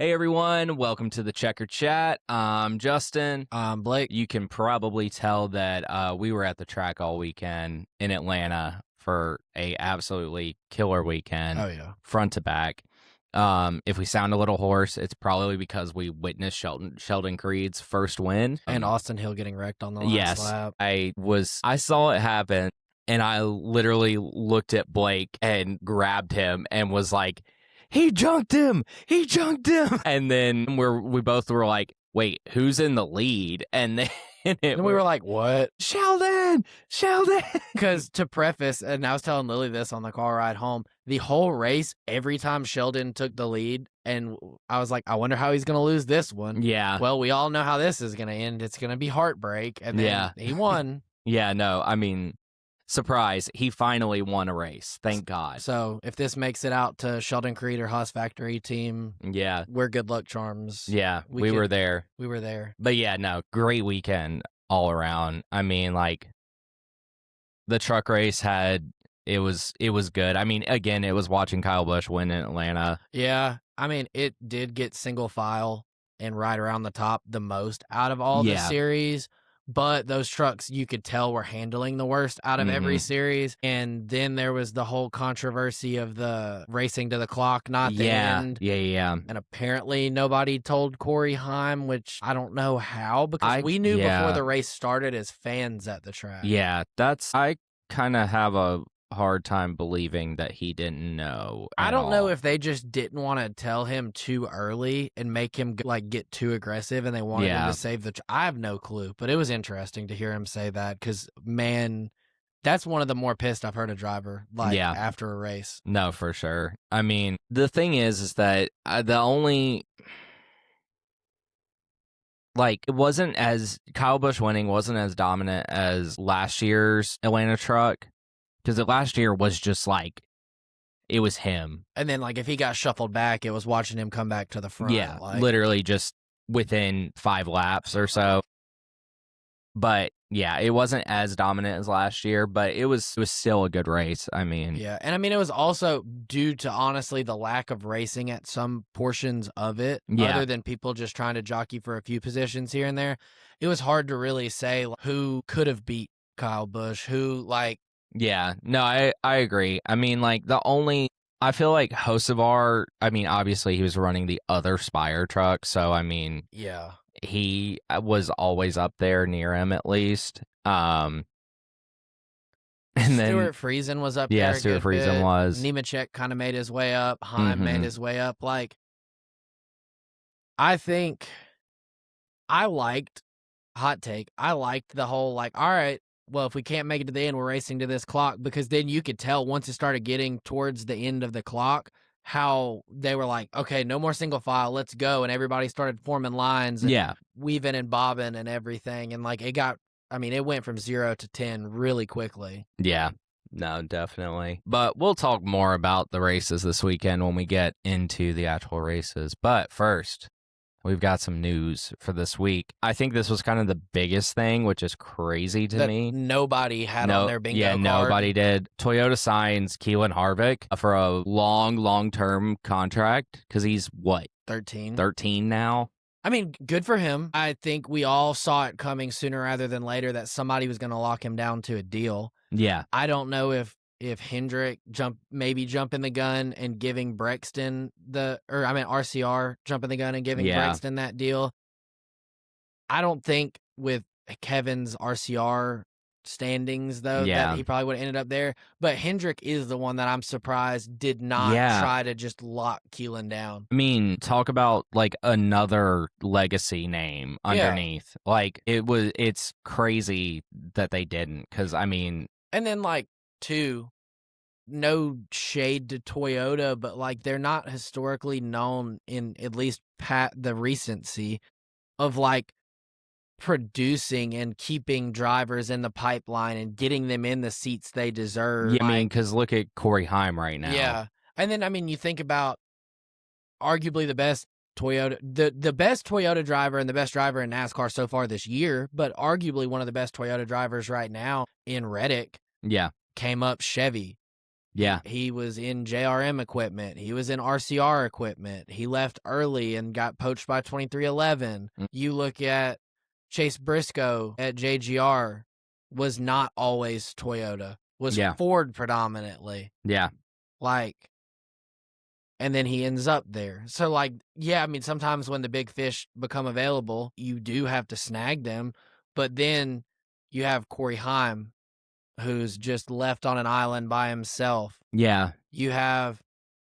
Hey everyone, welcome to the Checker Chat. I'm Justin. I'm Blake. You can probably tell that we were at the track all weekend in Atlanta for a absolutely killer weekend, Oh, yeah. front to back. If we sound a little hoarse, it's probably because we witnessed Sheldon Creed's first win. And Austin Hill getting wrecked on the last Yes, lap. I saw it happen, and I literally looked at Blake and grabbed him and was like, he junked him. And then we both were like, wait, who's in the lead? And then And we were like, what? Sheldon. Because to preface, and I was telling Lily this on the car ride home, the whole race, every time Sheldon took the lead, and I was like, I wonder how he's going to lose this one. Yeah. Well, we all know how this is going to end. It's going to be heartbreak. And then he won. Yeah, no, I mean, surprise, he finally won a race. Thank God. So if this makes it out to Sheldon Creed or Haas Factory team, yeah, we're good luck charms. Yeah, we were there. We were there. But yeah, no, great weekend all around. I mean, like, the truck race it was good. I mean, again, it was watching Kyle Busch win in Atlanta. Yeah, I mean, it did get single file and right around the top the most out of all the series. But those trucks, you could tell, were handling the worst out of every series. And then there was the whole controversy of the racing to the clock, not the end. Yeah. And apparently nobody told Corey Haim, which I don't know how, because we knew before the race started as fans at the track. Yeah, I kind of have a hard time believing that he didn't know. I don't know if they just didn't want to tell him too early and make him get too aggressive, and they wanted him to save the. I have no clue, but it was interesting to hear him say that because, man, that's one of the more pissed I've heard a driver after a race. No, for sure. I mean, the thing is that the only. Like, it wasn't as Kyle Busch winning wasn't as dominant as last year's Atlanta truck. Because last year was just like, it was him. And then, like, if he got shuffled back, it was watching him come back to the front. Yeah, literally just within 5 laps or so. But, yeah, it wasn't as dominant as last year, but it was still a good race. I mean. Yeah, and I mean, it was also due to, honestly, the lack of racing at some portions of it, other than people just trying to jockey for a few positions here and there. It was hard to really say who could have beat Kyle Busch, who, like. Yeah, no, I agree. I mean, like, I feel like Hocevar, I mean, obviously he was running the other Spire truck, so, I mean, yeah, he was always up there near him at least. And then Stuart Friesen was up there. Yeah, Stuart Friesen was. Nemechek kind of made his way up. Haim made his way up. Like, I think I liked, hot take, I liked the whole, like, all right, well, if we can't make it to the end, we're racing to this clock, because then you could tell once it started getting towards the end of the clock how they were like, okay, no more single file, let's go. And everybody started forming lines and weaving and bobbing and everything. And like it went from 0 to 10 really quickly. Yeah, no, definitely. But we'll talk more about the races this weekend when we get into the actual races. But first, we've got some news for this week. I think this was kind of the biggest thing, which is crazy to me. Nobody had on their bingo card. Yeah, nobody did. Toyota signs Keelan Harvick for a long-term contract because he's, what? 13 now? I mean, good for him. I think we all saw it coming sooner rather than later that somebody was going to lock him down to a deal. Yeah. I don't know if Hendrick maybe jumping the gun and giving Brexton RCR jumping the gun and giving Brexton that deal. I don't think with Kevin's RCR standings, though, that he probably would have ended up there. But Hendrick is the one that I'm surprised did not try to just lock Keelan down. I mean, talk about like another legacy name underneath. Like, it's crazy that they didn't, because I mean. And then, like, too, no shade to Toyota, but like they're not historically known in at least the recency of like producing and keeping drivers in the pipeline and getting them in the seats they deserve. Yeah, I mean, because look at Corey Haim right now. Yeah, and then I mean, you think about arguably the best Toyota, the best Toyota driver and the best driver in NASCAR so far this year, but arguably one of the best Toyota drivers right now in Reddick. Yeah. Came up Chevy. Yeah. He was in JRM equipment. He was in RCR equipment. He left early and got poached by 2311. You look at Chase Briscoe at JGR, was not always Toyota, was Ford predominantly. Yeah. Like, and then he ends up there. So, like, yeah, I mean, sometimes when the big fish become available, you do have to snag them. But then you have Corey Heim, who's just left on an island by himself. Yeah. You have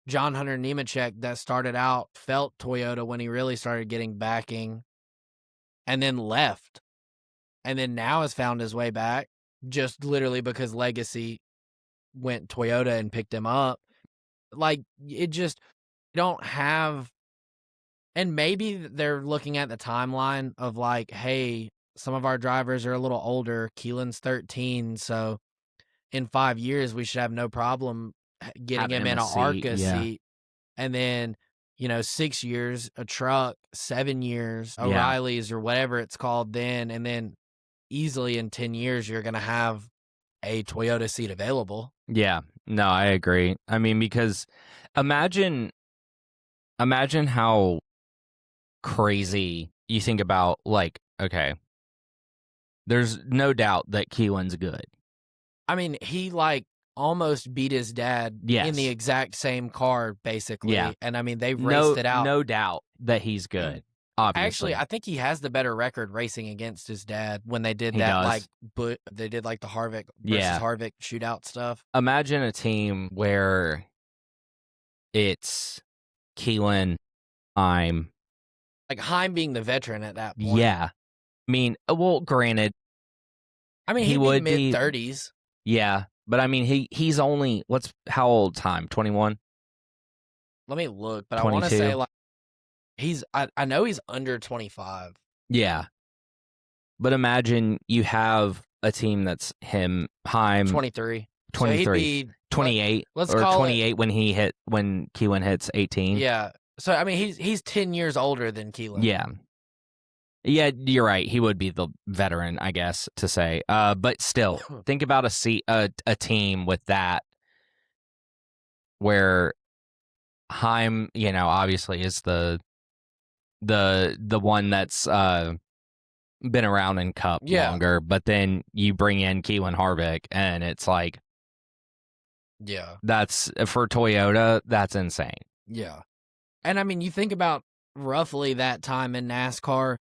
John Hunter Nemechek that started out, felt Toyota when he really started getting backing, and then left. And then now has found his way back, just literally because Legacy went Toyota and picked him up. Like, it just, don't have, and maybe they're looking at the timeline of like, hey, some of our drivers are a little older. Keelan's 13, so in 5 years, we should have no problem getting him in an ARCA seat. And then, 6 years, a truck, 7 years, O'Reilly's or whatever it's called then. And then easily in 10 years, you're going to have a Toyota seat available. Yeah. No, I agree. I mean, because imagine how crazy you think about, like, okay, there's no doubt that Keelan's good. I mean, he almost beat his dad in the exact same car, basically. Yeah. And I mean, they've raced it out. No doubt that he's good. Obviously. Actually, I think he has the better record racing against his dad when they did that. They did the Harvick versus Harvick shootout stuff. Imagine a team where it's Keelan, Heim. Like Heim being the veteran at that point. Yeah. I mean, well, granted. I mean, he would be mid-30s. Yeah. But I mean, he's only, how old Heim? 21? Let me look, but 22? I want to say I know he's under 25. Yeah. But imagine you have a team that's him, Heim. 23. 23. So he'd be 28. Let's or call 28 when Keelan hits 18. Yeah. So, I mean, he's 10 years older than Keelan. Yeah. Yeah, you're right. He would be the veteran, I guess, to say. But still, think about a team with that where Heim, obviously is the one that's been around in Cup longer, but then you bring in Keelan Harvick, and it's like, that's for Toyota, that's insane. Yeah. And I mean, you think about roughly that time in NASCAR,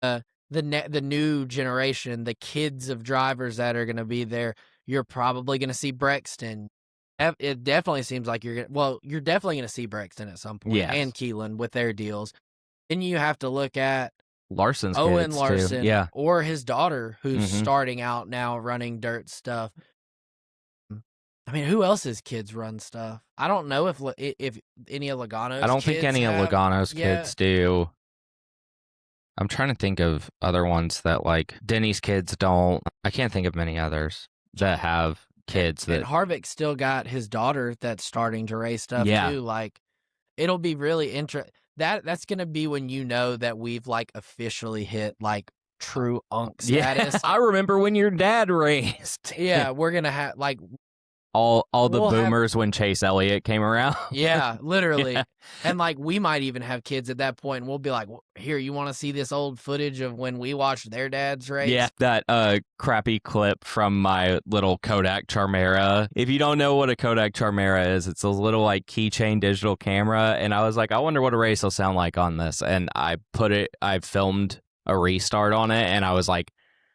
the new generation, the kids of drivers that are going to be there, you're probably going to see Brexton. It definitely seems like you're definitely going to see Brexton at some point, and Keelan with their deals. Then you have to look at Larson's Owen kids Larson, too. or his daughter, who's starting out now running dirt stuff. I mean, who else's kids run stuff? I don't know if any of Logano's. I don't think any of Logano's kids do. I'm trying to think of other ones that, like, Denny's kids don't. I can't think of many others that have kids. And Harvick still got his daughter that's starting to race stuff too. Like, it'll be really interesting. That's gonna be when that we've officially hit true unk status. Yeah, I remember when your dad raced. Yeah, we're gonna have all the boomers when Chase Elliott came around. Yeah, literally. Yeah. And we might even have kids at that point, and we'll be like, here, you want to see this old footage of when we watched their dads race? Yeah, that crappy clip from my little Kodak Charmera. If you don't know what a Kodak Charmera is, it's a little keychain digital camera, and I was like, I wonder what a race will sound like on this, and I filmed a restart on it, and I was like,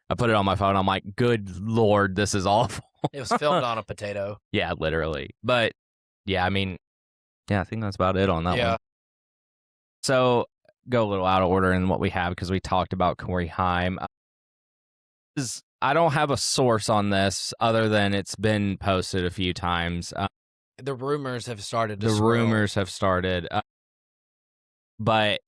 I put it on my phone, I'm like, good Lord, this is awful. It was filmed on a potato. Yeah, literally. But, yeah, I mean, I think that's about it on that one. So, go a little out of order in what we have, because we talked about Corey Heim. I don't have a source on this other than it's been posted a few times. The rumors have started but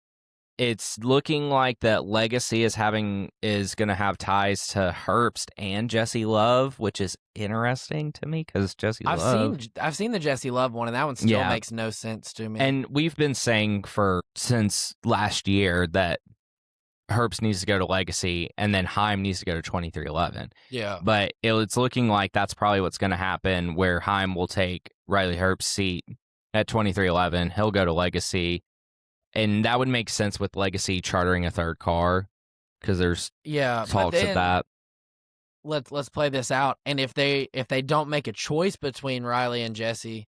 it's looking like that Legacy is going to have ties to Herbst and Jesse Love, which is interesting to me because I've seen the Jesse Love one, and that one still makes no sense to me. And we've been saying since last year that Herbst needs to go to Legacy, and then Heim needs to go to 2311. Yeah. But it's looking like that's probably what's going to happen, where Heim will take Riley Herbst's seat at 2311. He'll go to Legacy, and that would make sense with Legacy chartering a third car, because there's talks of that. Let's play this out. And if they don't make a choice between Riley and Jesse,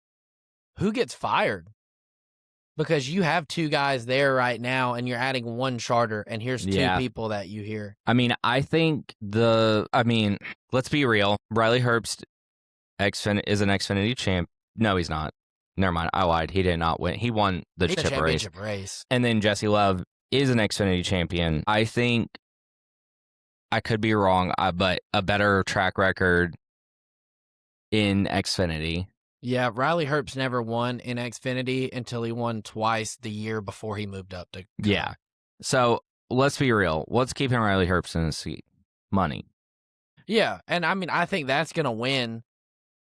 who gets fired? Because you have two guys there right now, and you're adding one charter, and here's two people that you hear. I mean, I think let's be real. Riley Herbst is an Xfinity champ. No, he's not. Never mind. I lied. He did not win. He won the championship race. And then Jesse Love is an Xfinity champion. I think, I could be wrong, but a better track record in Xfinity. Yeah, Riley Herbst never won in Xfinity until he won twice the year before he moved up to. Yeah. So let's be real. What's keeping Riley Herbst in the seat? Money. Yeah, and I mean, I think that's going to win.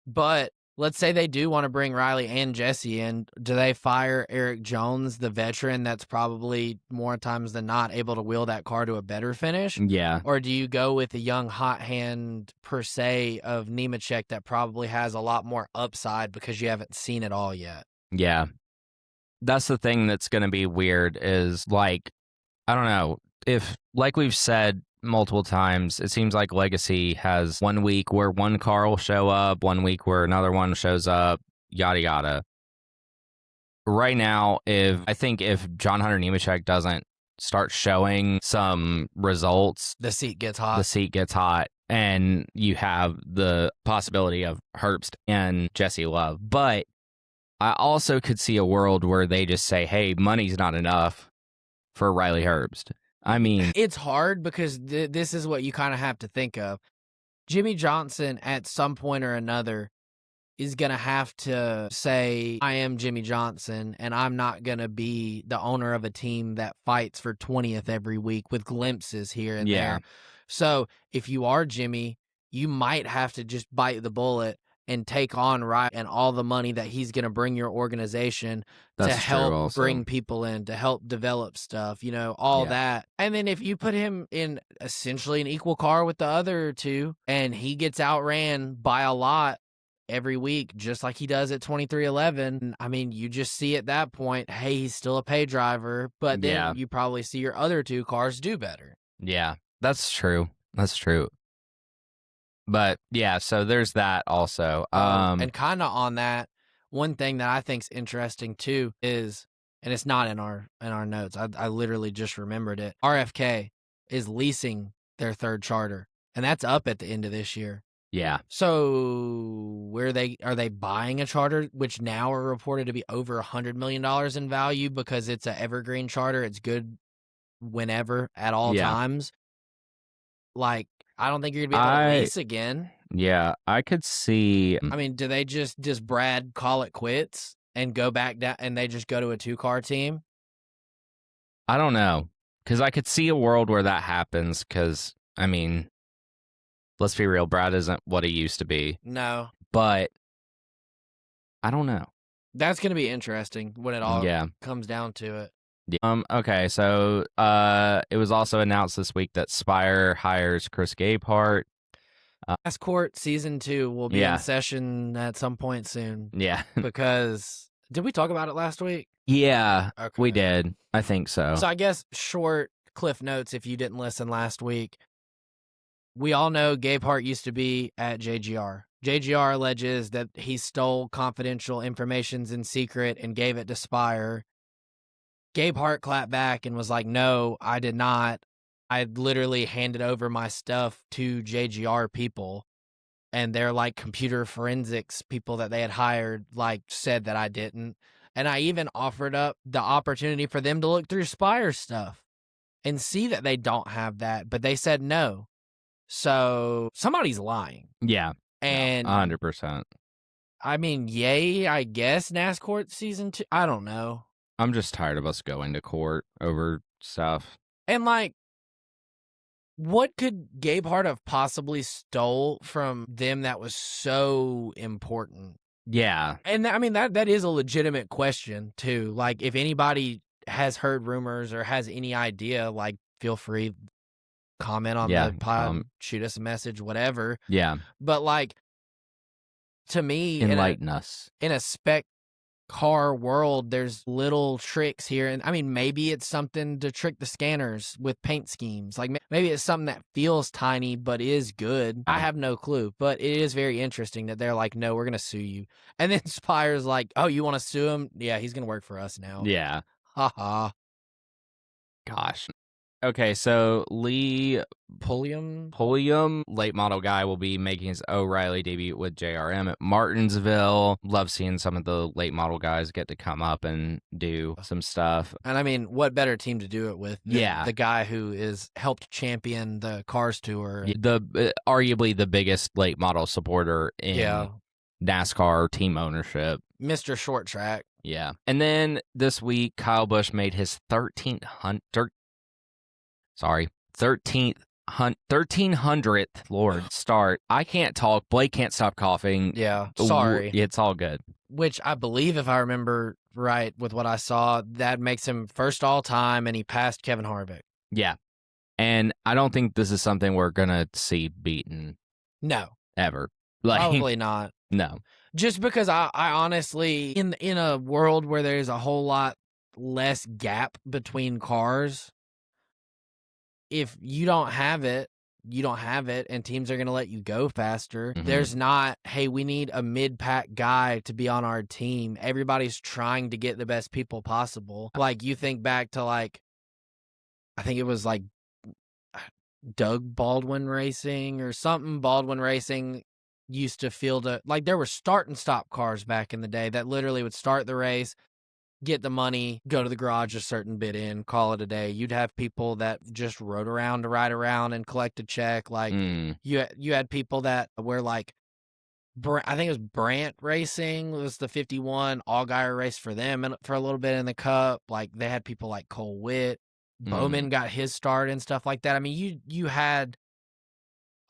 But let's say they do want to bring Riley and Jesse in. Do they fire Eric Jones, the veteran that's probably more times than not able to wheel that car to a better finish? Yeah. Or do you go with the young hot hand, per se, of Nemechek that probably has a lot more upside because you haven't seen it all yet? Yeah. That's the thing that's going to be weird is, like, I don't know. If, like we've said multiple times, it seems like Legacy has 1 week where one car will show up, 1 week where another one shows up, yada yada. Right now, if John Hunter Nemechek doesn't start showing some results, the seat gets hot. And you have the possibility of Herbst and Jesse Love. But I also could see a world where they just say, hey, money's not enough for Riley Herbst. I mean, it's hard because this is what you kind of have to think of. Jimmy Johnson, at some point or another, is going to have to say, I am Jimmy Johnson, and I'm not going to be the owner of a team that fights for 20th every week with glimpses here and there. So if you are Jimmy, you might have to just bite the bullet and take on Riley and all the money that he's going to bring your organization to help bring people in, to help develop stuff, all that. And then if you put him in essentially an equal car with the other two, and he gets outran by a lot every week, just like he does at 2311, I mean, you just see at that point, hey, he's still a pay driver, but then you probably see your other two cars do better. Yeah, that's true. But yeah, so there's that also. And kind of on that, one thing that I think's interesting too is, and it's not in our notes, I literally just remembered it. RFK is leasing their third charter, and that's up at the end of this year. Yeah. So are they buying a charter, which now are reported to be over $100 million in value because it's an evergreen charter? It's good whenever, at all times. Like, I don't think you're going to be able to lease again. Yeah, I could see. I mean, does Brad call it quits and go back down, and they just go to a 2-car team? I don't know, because I could see a world where that happens, because, I mean, let's be real, Brad isn't what he used to be. No. But I don't know. That's going to be interesting when it all comes down to it. Okay, so it was also announced this week that Spire hires Chris Gabehart. NASCAR Season 2 will be in session at some point soon. Yeah. Because, did we talk about it last week? Yeah, we did. I think so. So I guess short cliff notes if you didn't listen last week. We all know Gabehart used to be at JGR. JGR alleges that he stole confidential informations in secret and gave it to Spire. Gabehart clapped back and was like, no, I did not. I literally handed over my stuff to JGR people, and they're like computer forensics people that they had hired, like, said that I didn't. And I even offered up the opportunity for them to look through Spire stuff and see that they don't have that, but they said no. So somebody's lying. Yeah. And 100%. I mean, yay, I guess NASCAR Season 2. I don't know. I'm just tired of us going to court over stuff. And, like, what could Gabehart have possibly stole from them that was so important? Yeah. And, I mean, that is a legitimate question, too. Like, if anybody has heard rumors or has any idea, like, feel free, comment on the pod, shoot us a message, whatever. Yeah. But like, to me, enlighten us. In a spec car world, there's little tricks here, and I mean, maybe it's something to trick the scanners with paint schemes. Like maybe it's something that feels tiny but is good. I have no clue, but it is very interesting that they're like, no, we're gonna sue you, and then Spire's like, oh, you want to sue him? Yeah, he's gonna work for us now. Yeah. Haha. Gosh. Okay, so Lee Pulliam, late model guy, will be making his O'Reilly debut with JRM at Martinsville. Love seeing some of the late model guys get to come up and do some stuff. And I mean, what better team to do it with than the guy who is helped champion the Cars Tour? Arguably the biggest late model supporter in NASCAR team ownership. Mr. Short Track. Yeah. And then this week, Kyle Busch made his 1300th start. I can't talk. Blake can't stop coughing. Yeah, sorry. It's all good. Which I believe, if I remember right with what I saw, that makes him first all time, and he passed Kevin Harvick. Yeah. And I don't think this is something we're going to see beaten. No. Ever. Probably not. No. Just because I honestly, in a world where there's a whole lot less gap between cars, if you don't have it, you don't have it, and teams are going to let you go faster. Mm-hmm. There's not, hey, we need a mid-pack guy to be on our team. Everybody's trying to get the best people possible. Like, you think back to, like, I think it was, like, Doug Baldwin Racing or something. Baldwin Racing used to field like, there were start and stop cars back in the day that literally would start the race, get the money, go to the garage a certain bit in, call it a day. You'd have people that just rode around to ride around and collect a check. Like you had people that were like, I think it was Brandt Racing was the 51 Allgaier race for them and for a little bit in the Cup. Like they had people like Cole Witt, Bowman got his start and stuff like that. I mean, you had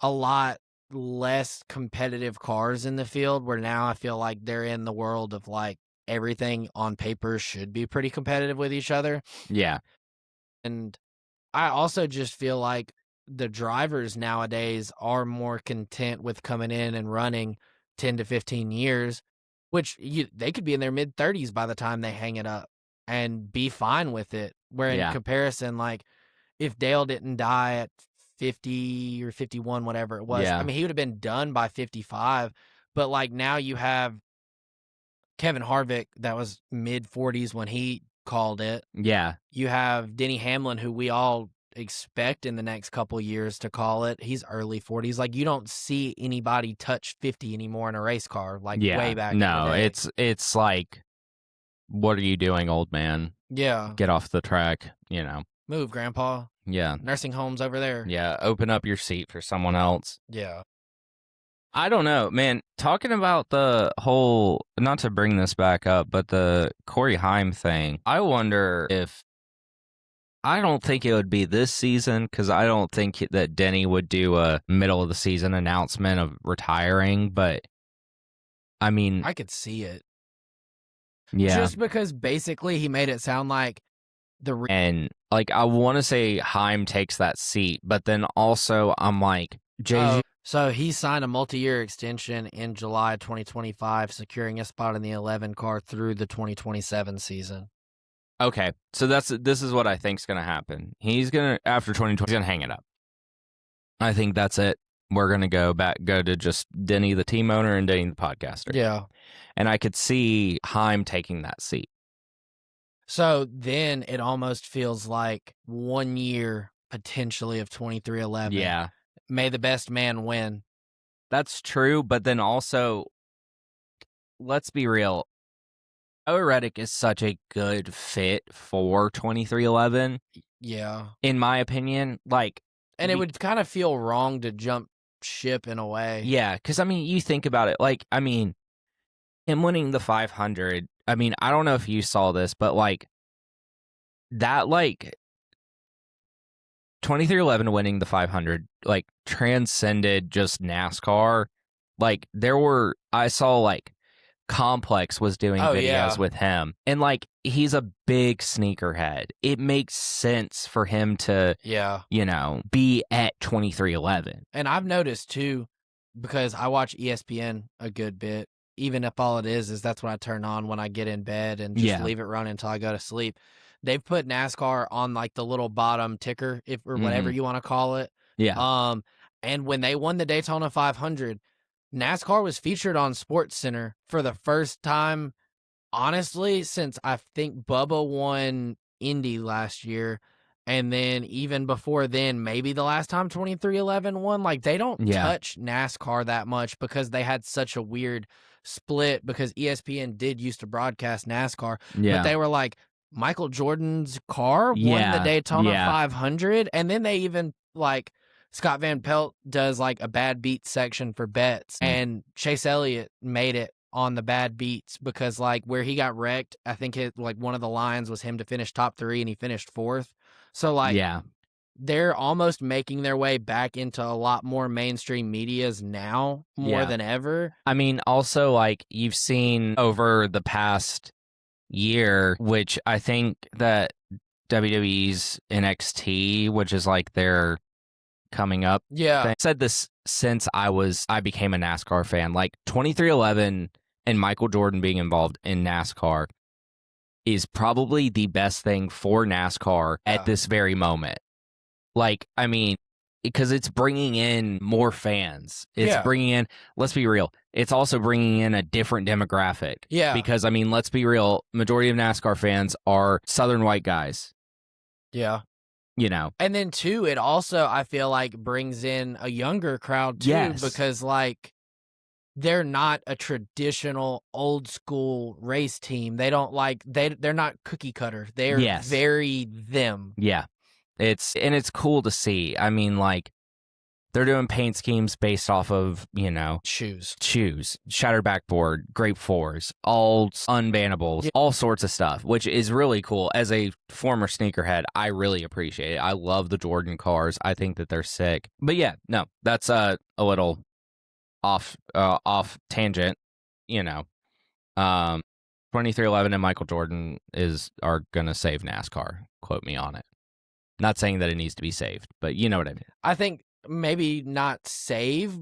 a lot less competitive cars in the field, where now I feel like they're in the world of like, everything on paper should be pretty competitive with each other. Yeah. And I also just feel like the drivers nowadays are more content with coming in and running 10 to 15 years, which they could be in their mid-30s by the time they hang it up and be fine with it. Where in comparison, like if Dale didn't die at 50 or 51, whatever it was, I mean, he would have been done by 55. But like now you have Kevin Harvick, that was mid-40s when he called it. Yeah. You have Denny Hamlin, who we all expect in the next couple years to call it. He's early 40s. Like, you don't see anybody touch 50 anymore in a race car, like way back in the day. It's like, what are you doing, old man? Yeah. Get off the track, you know. Move, Grandpa. Yeah. Nursing homes over there. Yeah, open up your seat for someone else. Yeah. I don't know, man. Talking about the whole, not to bring this back up, but the Corey Haim thing, I wonder if, I don't think it would be this season, because I don't think that Denny would do a middle of the season announcement of retiring, but I mean, I could see it. Yeah. Just because basically he made it sound like and like, I want to say Haim takes that seat, but then also I'm like, So he signed a multi-year extension in July 2025, securing a spot in the 11 car through the 2027 season. Okay, so this is what I think is going to happen. He's going to, after 2020, he's going to hang it up. I think that's it. We're going to go to just Denny, the team owner, and Denny, the podcaster. Yeah. And I could see Haim taking that seat. So then it almost feels like 1 year potentially of 23-11. Yeah. May the best man win. That's true, but then also, let's be real. Noah Reddick is such a good fit for 2311. Yeah. In my opinion. Like, and it would kind of feel wrong to jump ship in a way. Yeah, because, I mean, you think about it. Like, I mean, him winning the 500, I mean, I don't know if you saw this, but, like, that, like, 2311 winning the 500, like, transcended just NASCAR. Like, I saw, like, Complex was doing Oh, videos yeah. with him. And like, he's a big sneakerhead. It makes sense for him to, Yeah. you know, be at 2311. And I've noticed too, because I watch ESPN a good bit, even if all it is that's what I turn on when I get in bed and just Yeah. leave it running until I go to sleep. They've put NASCAR on like the little bottom ticker, if or whatever you want to call it. Yeah. And when they won the Daytona 500, NASCAR was featured on SportsCenter for the first time, honestly, since I think Bubba won Indy last year. And then even before then, maybe the last time 2311 won, like they don't touch NASCAR that much because they had such a weird split because ESPN did used to broadcast NASCAR, but they were like, Michael Jordan's car won the Daytona 500. And then they even like Scott Van Pelt does like a bad beats section for bets, and Chase Elliott made it on the bad beats because like where he got wrecked, I think it like one of the lines was him to finish top 3 and he finished 4th. So like they're almost making their way back into a lot more mainstream medias now more than ever. I mean, also like you've seen over the past year, which I think that WWE's NXT, which is like their coming up. Yeah. I said this since I became a NASCAR fan. Like 2311 and Michael Jordan being involved in NASCAR is probably the best thing for NASCAR at this very moment. Like, I mean, because it's bringing in more fans. It's bringing in, let's be real, it's also bringing in a different demographic. Yeah. Because, I mean, let's be real, majority of NASCAR fans are Southern white guys. Yeah. You know. And then, too, it also, I feel like, brings in a younger crowd, too, because, like, they're not a traditional old school race team. They don't like, they're not cookie cutter. They're very them. Yeah. It's cool to see. I mean, like, they're doing paint schemes based off of, you know, shoes, shattered backboard, grape fours, all unbannables, all sorts of stuff, which is really cool. As a former sneakerhead, I really appreciate it. I love the Jordan cars. I think that they're sick. But yeah, no, that's a little off tangent, you know. 2311 and Michael Jordan are gonna save NASCAR. Quote me on it. Not saying that it needs to be saved, but you know what I mean. I think maybe not save,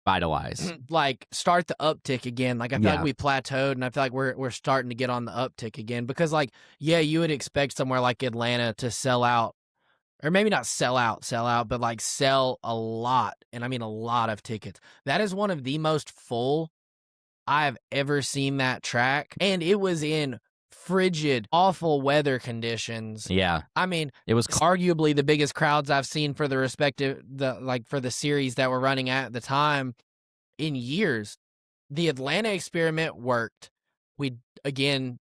vitalize, like start the uptick again. Like I feel like we plateaued, and I feel like we're starting to get on the uptick again because, like, you would expect somewhere like Atlanta to sell out, or maybe not sell out, but like sell a lot, and I mean a lot of tickets. That is one of the most full I've ever seen that track, and it was in frigid, awful weather conditions. Yeah. I mean, it was arguably the biggest crowds I've seen for for the series that were running at the time in years. The Atlanta experiment worked. We, again,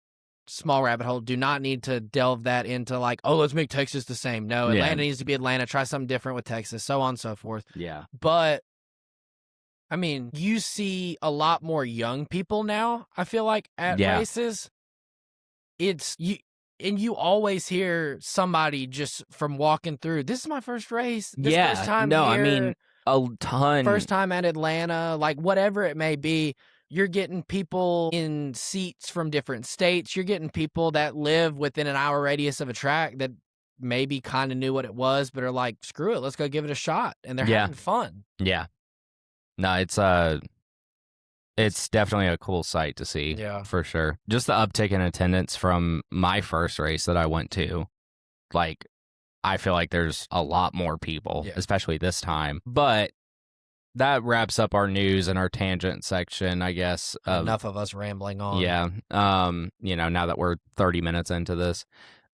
small rabbit hole, do not need to delve that into like, oh, let's make Texas the same. No, Atlanta needs to be Atlanta. Try something different with Texas, so on and so forth. Yeah. But I mean, you see a lot more young people now, I feel like, at races. It's you, and you always hear somebody just from walking through, this is my first race. This first time here, I mean, a ton. First time at Atlanta, like whatever it may be. You're getting people in seats from different states. You're getting people that live within an hour radius of a track that maybe kind of knew what it was, but are like, screw it, let's go give it a shot. And they're having fun. Yeah. No, it's definitely a cool sight to see, for sure. Just the uptick in attendance from my first race that I went to, like, I feel like there's a lot more people, especially this time. But that wraps up our news and our tangent section, I guess. Enough of us rambling on. Yeah. You know, now that we're 30 minutes into this.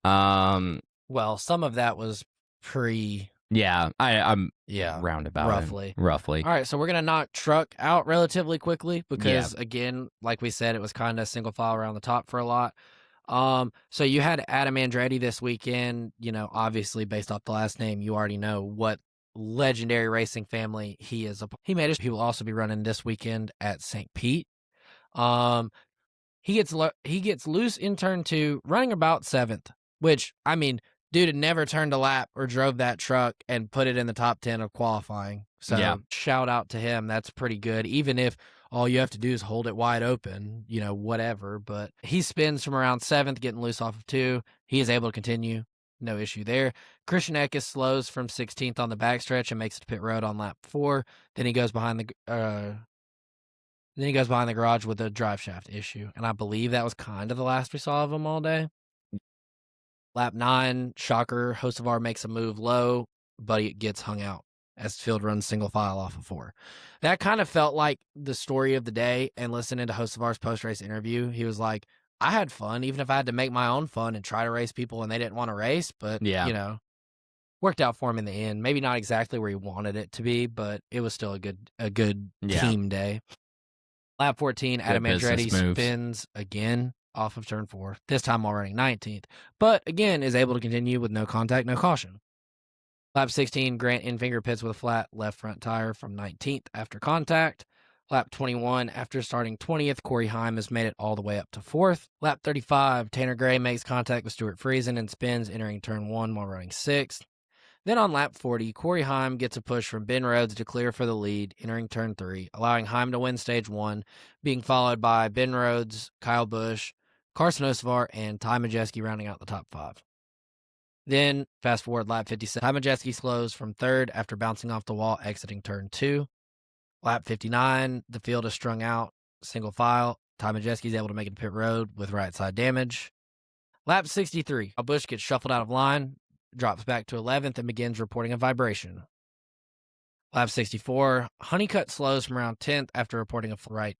Well, some of that was Yeah, I'm roundabout. Roughly. All right, so we're going to knock truck out relatively quickly because, again, like we said, it was kind of single file around the top for a lot. So you had Adam Andretti this weekend. You know, obviously, based off the last name, you already know what legendary racing family he is. He made it. He will also be running this weekend at St. Pete. He gets loose in turn 2, running about 7th, which, I mean, dude had never turned a lap or drove that truck and put it in the top 10 of qualifying. So shout out to him. That's pretty good. Even if all you have to do is hold it wide open, whatever. But he spins from around 7th, getting loose off of 2. He is able to continue. No issue there. Christian Eckes slows from 16th on the backstretch and makes it to pit road on lap 4. Then he goes behind the garage with a drive shaft issue. And I believe that was kind of the last we saw of him all day. Lap 9, shocker, Hocevar makes a move low, but he gets hung out as field runs single file off of 4. That kind of felt like the story of the day, and listening to Hocevar's post-race interview, he was like, I had fun, even if I had to make my own fun and try to race people and they didn't want to race, but, worked out for him in the end. Maybe not exactly where he wanted it to be, but it was still a good team day. Lap 14, Adam Andretti spins again off of turn 4, this time while running 19th, but again is able to continue with no contact, no caution. Lap 16, Grant Enfinger pits with a flat left front tire from 19th after contact. Lap 21, after starting 20th, Corey Heim has made it all the way up to 4th. Lap 35, Tanner Gray makes contact with Stuart Friesen and spins, entering turn 1 while running 6th. Then on lap 40, Corey Heim gets a push from Ben Rhodes to clear for the lead, entering turn 3, allowing Heim to win stage 1, being followed by Ben Rhodes, Kyle Busch, Carson Hocevar, and Ty Majeski rounding out the top 5. Then, fast forward lap 57, Ty Majeski slows from 3rd after bouncing off the wall exiting turn 2. Lap 59, the field is strung out, single file. Ty Majeski is able to make it to pit road with right side damage. Lap 63, Busch gets shuffled out of line, drops back to 11th, and begins reporting a vibration. Lap 64, Honeycutt slows from around 10th after reporting a right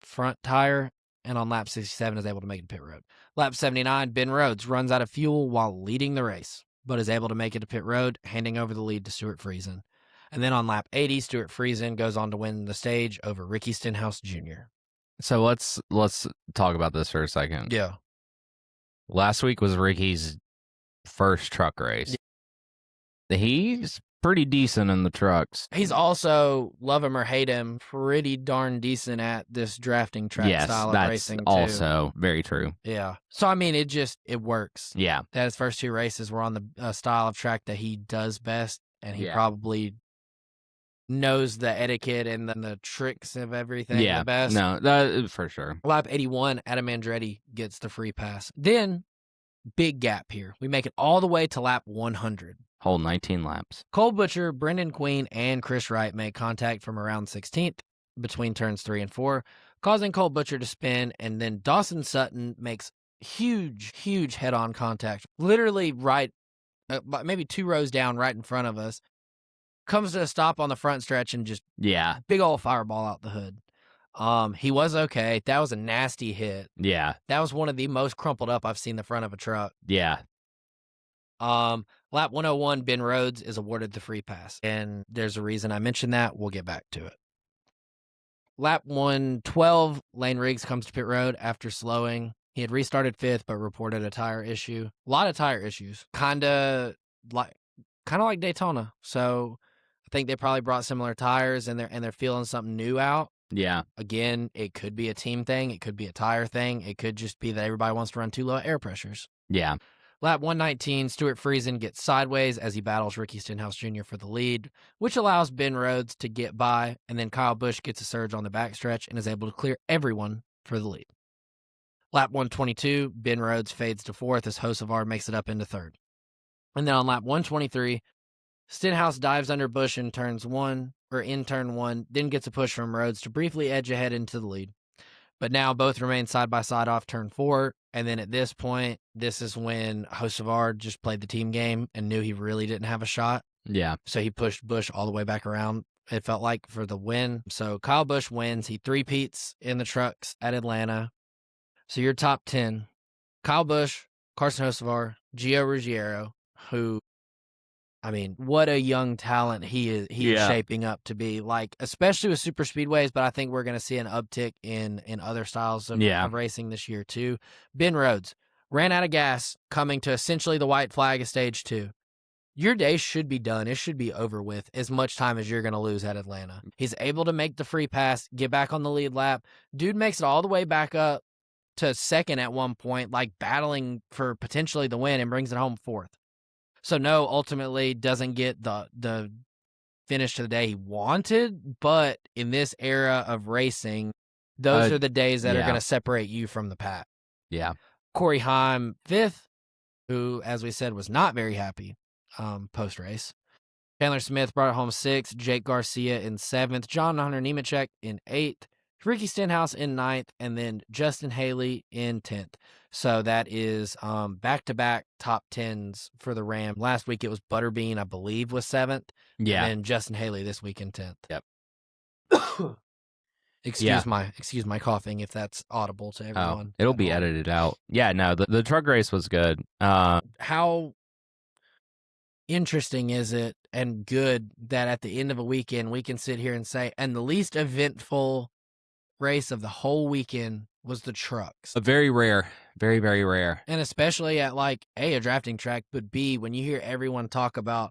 front tire, and on lap 67 is able to make it to pit road. Lap 79, Ben Rhodes runs out of fuel while leading the race, but is able to make it to pit road, handing over the lead to Stuart Friesen. And then on lap 80, Stuart Friesen goes on to win the stage over Ricky Stenhouse Jr. So let's talk about this for a second. Yeah. Last week was Ricky's first truck race. Yeah. He's pretty decent in the trucks. He's also, love him or hate him, pretty darn decent at this drafting track style of racing, too. Also very true. Yeah. So, I mean, it works. Yeah. That his first 2 races were on the style of track that he does best, and he probably knows the etiquette and the tricks of everything the best. No, that for sure. Lap 81, Adam Andretti gets the free pass. Then, big gap here. We make it all the way to lap 100. Whole 19 laps. Cole Butcher, Brendan Queen, and Chris Wright make contact from around 16th between turns 3 and 4, causing Cole Butcher to spin, and then Dawson Sutton makes huge head-on contact, literally right, maybe 2 rows down right in front of us, comes to a stop on the front stretch and just big old fireball out the hood. He was okay. That was a nasty hit. Yeah. That was one of the most crumpled up I've seen the front of a truck. Yeah. Lap 101, Ben Rhodes is awarded the free pass, and there's a reason I mentioned that. We'll get back to it. Lap 112, Lane Riggs comes to pit road after slowing. He had restarted 5th, but reported a tire issue. A lot of tire issues. Kind of like Daytona. So I think they probably brought similar tires, and they're feeling something new out. Yeah. Again, it could be a team thing. It could be a tire thing. It could just be that everybody wants to run too low air pressures. Yeah. Lap 119, Stuart Friesen gets sideways as he battles Ricky Stenhouse Jr. for the lead, which allows Ben Rhodes to get by, and then Kyle Busch gets a surge on the backstretch and is able to clear everyone for the lead. Lap 122, Ben Rhodes fades to 4th as Hocevar makes it up into 3rd. And then on lap 123, Stenhouse dives under Busch in turn 1, then gets a push from Rhodes to briefly edge ahead into the lead. But now both remain side by side off turn 4, and then at this point, this is when Hocevar just played the team game and knew he really didn't have a shot. Yeah. So he pushed Busch all the way back around, it felt like, for the win. So Kyle Busch wins. He 3-peats in the trucks at Atlanta. So your top 10, Kyle Busch, Carson Hocevar, Gio Ruggiero, who, I mean, what a young talent he is shaping up to be, like, especially with super speedways, but I think we're going to see an uptick in other styles of racing this year too. Ben Rhodes ran out of gas coming to essentially the white flag of stage 2. Your day should be done. It should be over with as much time as you're going to lose at Atlanta. He's able to make the free pass, get back on the lead lap. Dude makes it all the way back up to 2nd at one point, like battling for potentially the win, and brings it home 4th. So no, ultimately doesn't get the finish to the day he wanted, but in this era of racing, those are the days that are going to separate you from the pack. Yeah. Corey Heim, 5th, who, as we said, was not very happy post-race. Chandler Smith brought it home 6th, Jake Garcia in 7th, John Hunter Nemechek in 8th, Ricky Stenhouse in 9th, and then Justin Haley in 10th. So that is back-to-back top 10s for the Ram. Last week it was Butterbean, I believe, was 7th. Yeah. And then Justin Haley this week in 10th. Yep. Excuse my coughing if that's audible to everyone. It'll be edited out. Yeah, no, the truck race was good. How interesting is it and good that at the end of a weekend we can sit here and say, and the least eventful race of the whole weekend was the trucks. Very rare. Very, very rare. And especially at like A, drafting track, but B, when you hear everyone talk about,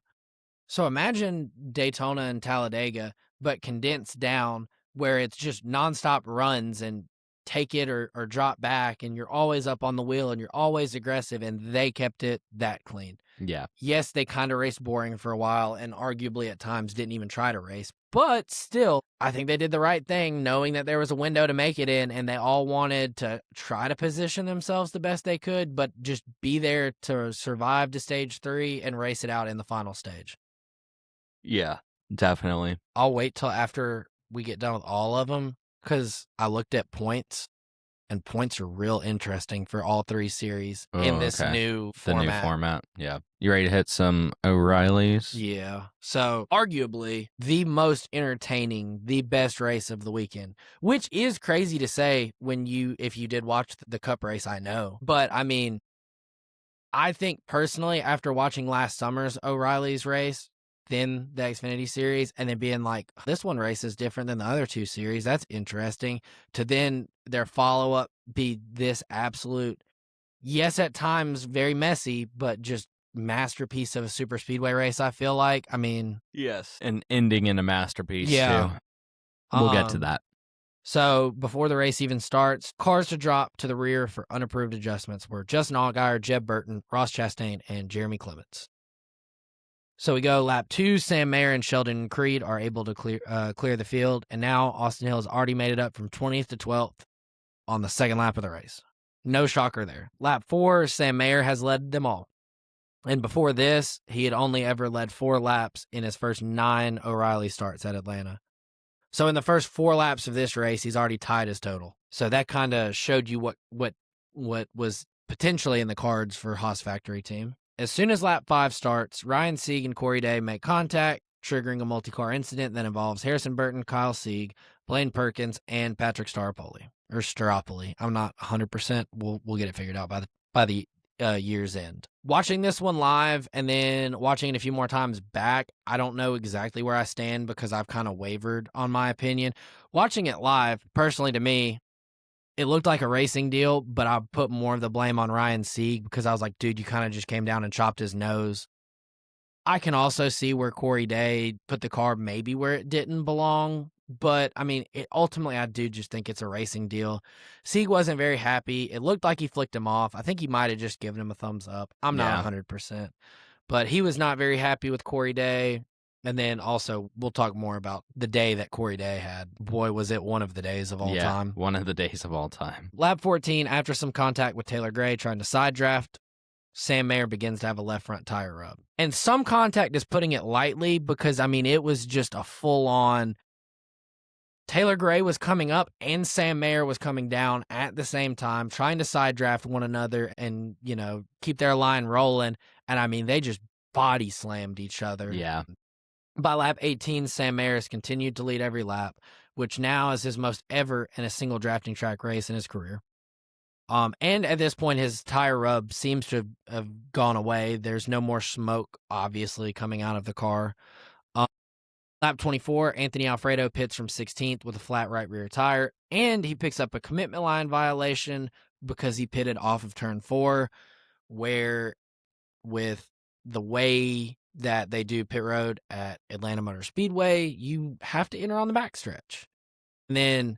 so imagine Daytona and Talladega, but condensed down where it's just nonstop runs and take it or drop back, and you're always up on the wheel and you're always aggressive, and they kept it that clean. Yeah. Yes, they kind of raced boring for a while and arguably at times didn't even try to race, but still, I think they did the right thing knowing that there was a window to make it in, and they all wanted to try to position themselves the best they could, but just be there to survive to stage 3 and race it out in the final stage. Yeah, definitely. I'll wait till after we get done with all of them because I looked at points, and points are real interesting for all 3 series in this new format. The new format, yeah. You ready to hit some O'Reillys? Yeah. So, arguably, the most entertaining, the best race of the weekend, which is crazy to say if you did watch the Cup race, I know. But, I mean, I think personally, after watching last summer's O'Reilly's race, then the Xfinity series, and then being like, this one race is different than the other 2 series. That's interesting. To then their follow-up be this absolute, yes, at times very messy, but just masterpiece of a super speedway race, I feel like. I mean, yes. And ending in a masterpiece, yeah, too. We'll get to that. So before the race even starts, cars to drop to the rear for unapproved adjustments were Justin Allgaier, Jeb Burton, Ross Chastain, and Jeremy Clements. So we go lap 2. Sam Mayer and Sheldon Creed are able to clear the field, and now Austin Hill has already made it up from 20th to 12th on the second lap of the race. No shocker there. Lap 4, Sam Mayer has led them all. And before this, he had only ever led 4 laps in his first 9 O'Reilly starts at Atlanta. So in the first 4 laps of this race, he's already tied his total. So that kind of showed you what was potentially in the cards for Haas Factory team. As soon as lap 5 starts, Ryan Sieg and Corey Day make contact, triggering a multi-car incident that involves Harrison Burton, Kyle Sieg, Blaine Perkins, and Patrick Staropoli. I'm not 100%. We'll get it figured out by the year's end. Watching this one live and then watching it a few more times back, I don't know exactly where I stand because I've kind of wavered on my opinion. Watching it live, personally to me, it looked like a racing deal, but I put more of the blame on Ryan Sieg because I was like, dude, you kind of just came down and chopped his nose. I can also see where Corey Day put the car maybe where it didn't belong, but I mean, ultimately, I do just think it's a racing deal. Sieg wasn't very happy. It looked like he flicked him off. I think he might have just given him a thumbs up. I'm not 100%, but he was not very happy with Corey Day. And then also, we'll talk more about the day that Corey Day had. Boy, was it one of the days of all time. One of the days of all time. Lap 14, after some contact with Taylor Gray trying to side draft, Sam Mayer begins to have a left front tire rub. And some contact is putting it lightly because, I mean, it was just a full-on. Taylor Gray was coming up and Sam Mayer was coming down at the same time, trying to side draft one another and, keep their line rolling. And, I mean, they just body slammed each other. Yeah. By lap 18, Sam Mayer has continued to lead every lap, which now is his most ever in a single drafting track race in his career. And at this point, his tire rub seems to have gone away. There's no more smoke, obviously, coming out of the car. Lap 24, Anthony Alfredo pits from 16th with a flat right rear tire, and he picks up a commitment line violation because he pitted off of turn 4, where with the way that they do pit road at Atlanta Motor Speedway, you have to enter on the backstretch. And then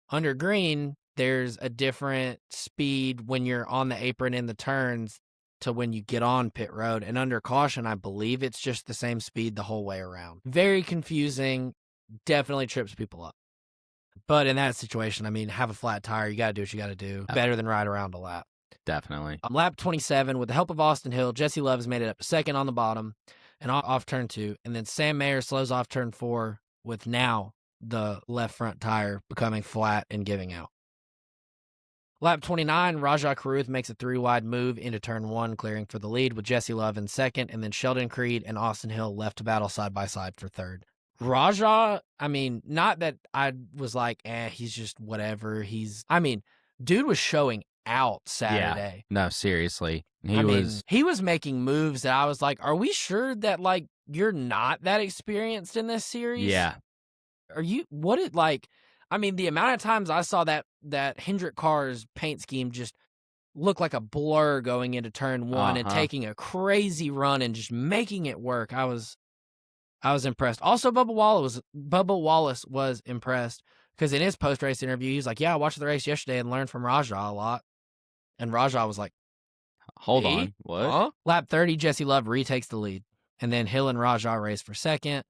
under green, there's a different speed when you're on the apron in the turns to when you get on pit road. And under caution, I believe it's just the same speed the whole way around. Very confusing. Definitely trips people up. But in that situation, I mean, have a flat tire. You got to do what you got to do. Better than ride around a lap. Definitely. Lap 27, with the help of Austin Hill, Jesse Love has made it up to second on the bottom and off turn 2. And then Sam Mayer slows off turn 4 with now the left front tire becoming flat and giving out. Lap 29, Rajah Caruth makes a 3-wide move into turn 1, clearing for the lead with Jesse Love in second, and then Sheldon Creed and Austin Hill left to battle side by side for third. Rajah, I mean, not that I was like, he's just whatever. Dude was showing out Saturday. Yeah. No, seriously. He was making moves that I was like, are we sure that, like, you're not that experienced in this series? Yeah. The amount of times I saw that Hendrick car's paint scheme just look like a blur going into turn 1 and taking a crazy run and just making it work. I was impressed. Also, Bubba Wallace was impressed because in his post-race interview, he was like, yeah, I watched the race yesterday and learned from Rajah a lot. And Rajah was like, hold on, what? Huh? Lap 30, Jesse Love retakes the lead. And then Hill and Rajah race for second.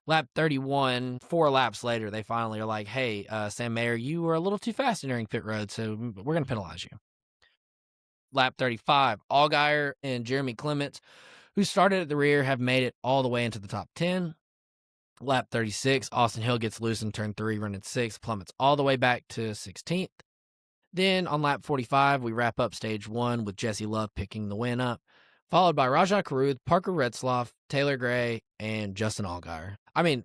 Lap 31, 4 laps later, they finally are like, hey, Sam Mayer, you were a little too fast entering pit road, so we're going to penalize you. Lap 35, Allgaier and Jeremy Clements, who started at the rear, have made it all the way into the top 10. Lap 36, Austin Hill gets loose in turn 3, running 6, plummets all the way back to 16th. Then on lap 45, we wrap up stage 1 with Jesse Love picking the win up, followed by Rajah Caruth, Parker Retzloff, Taylor Gray, and Justin Allgaier.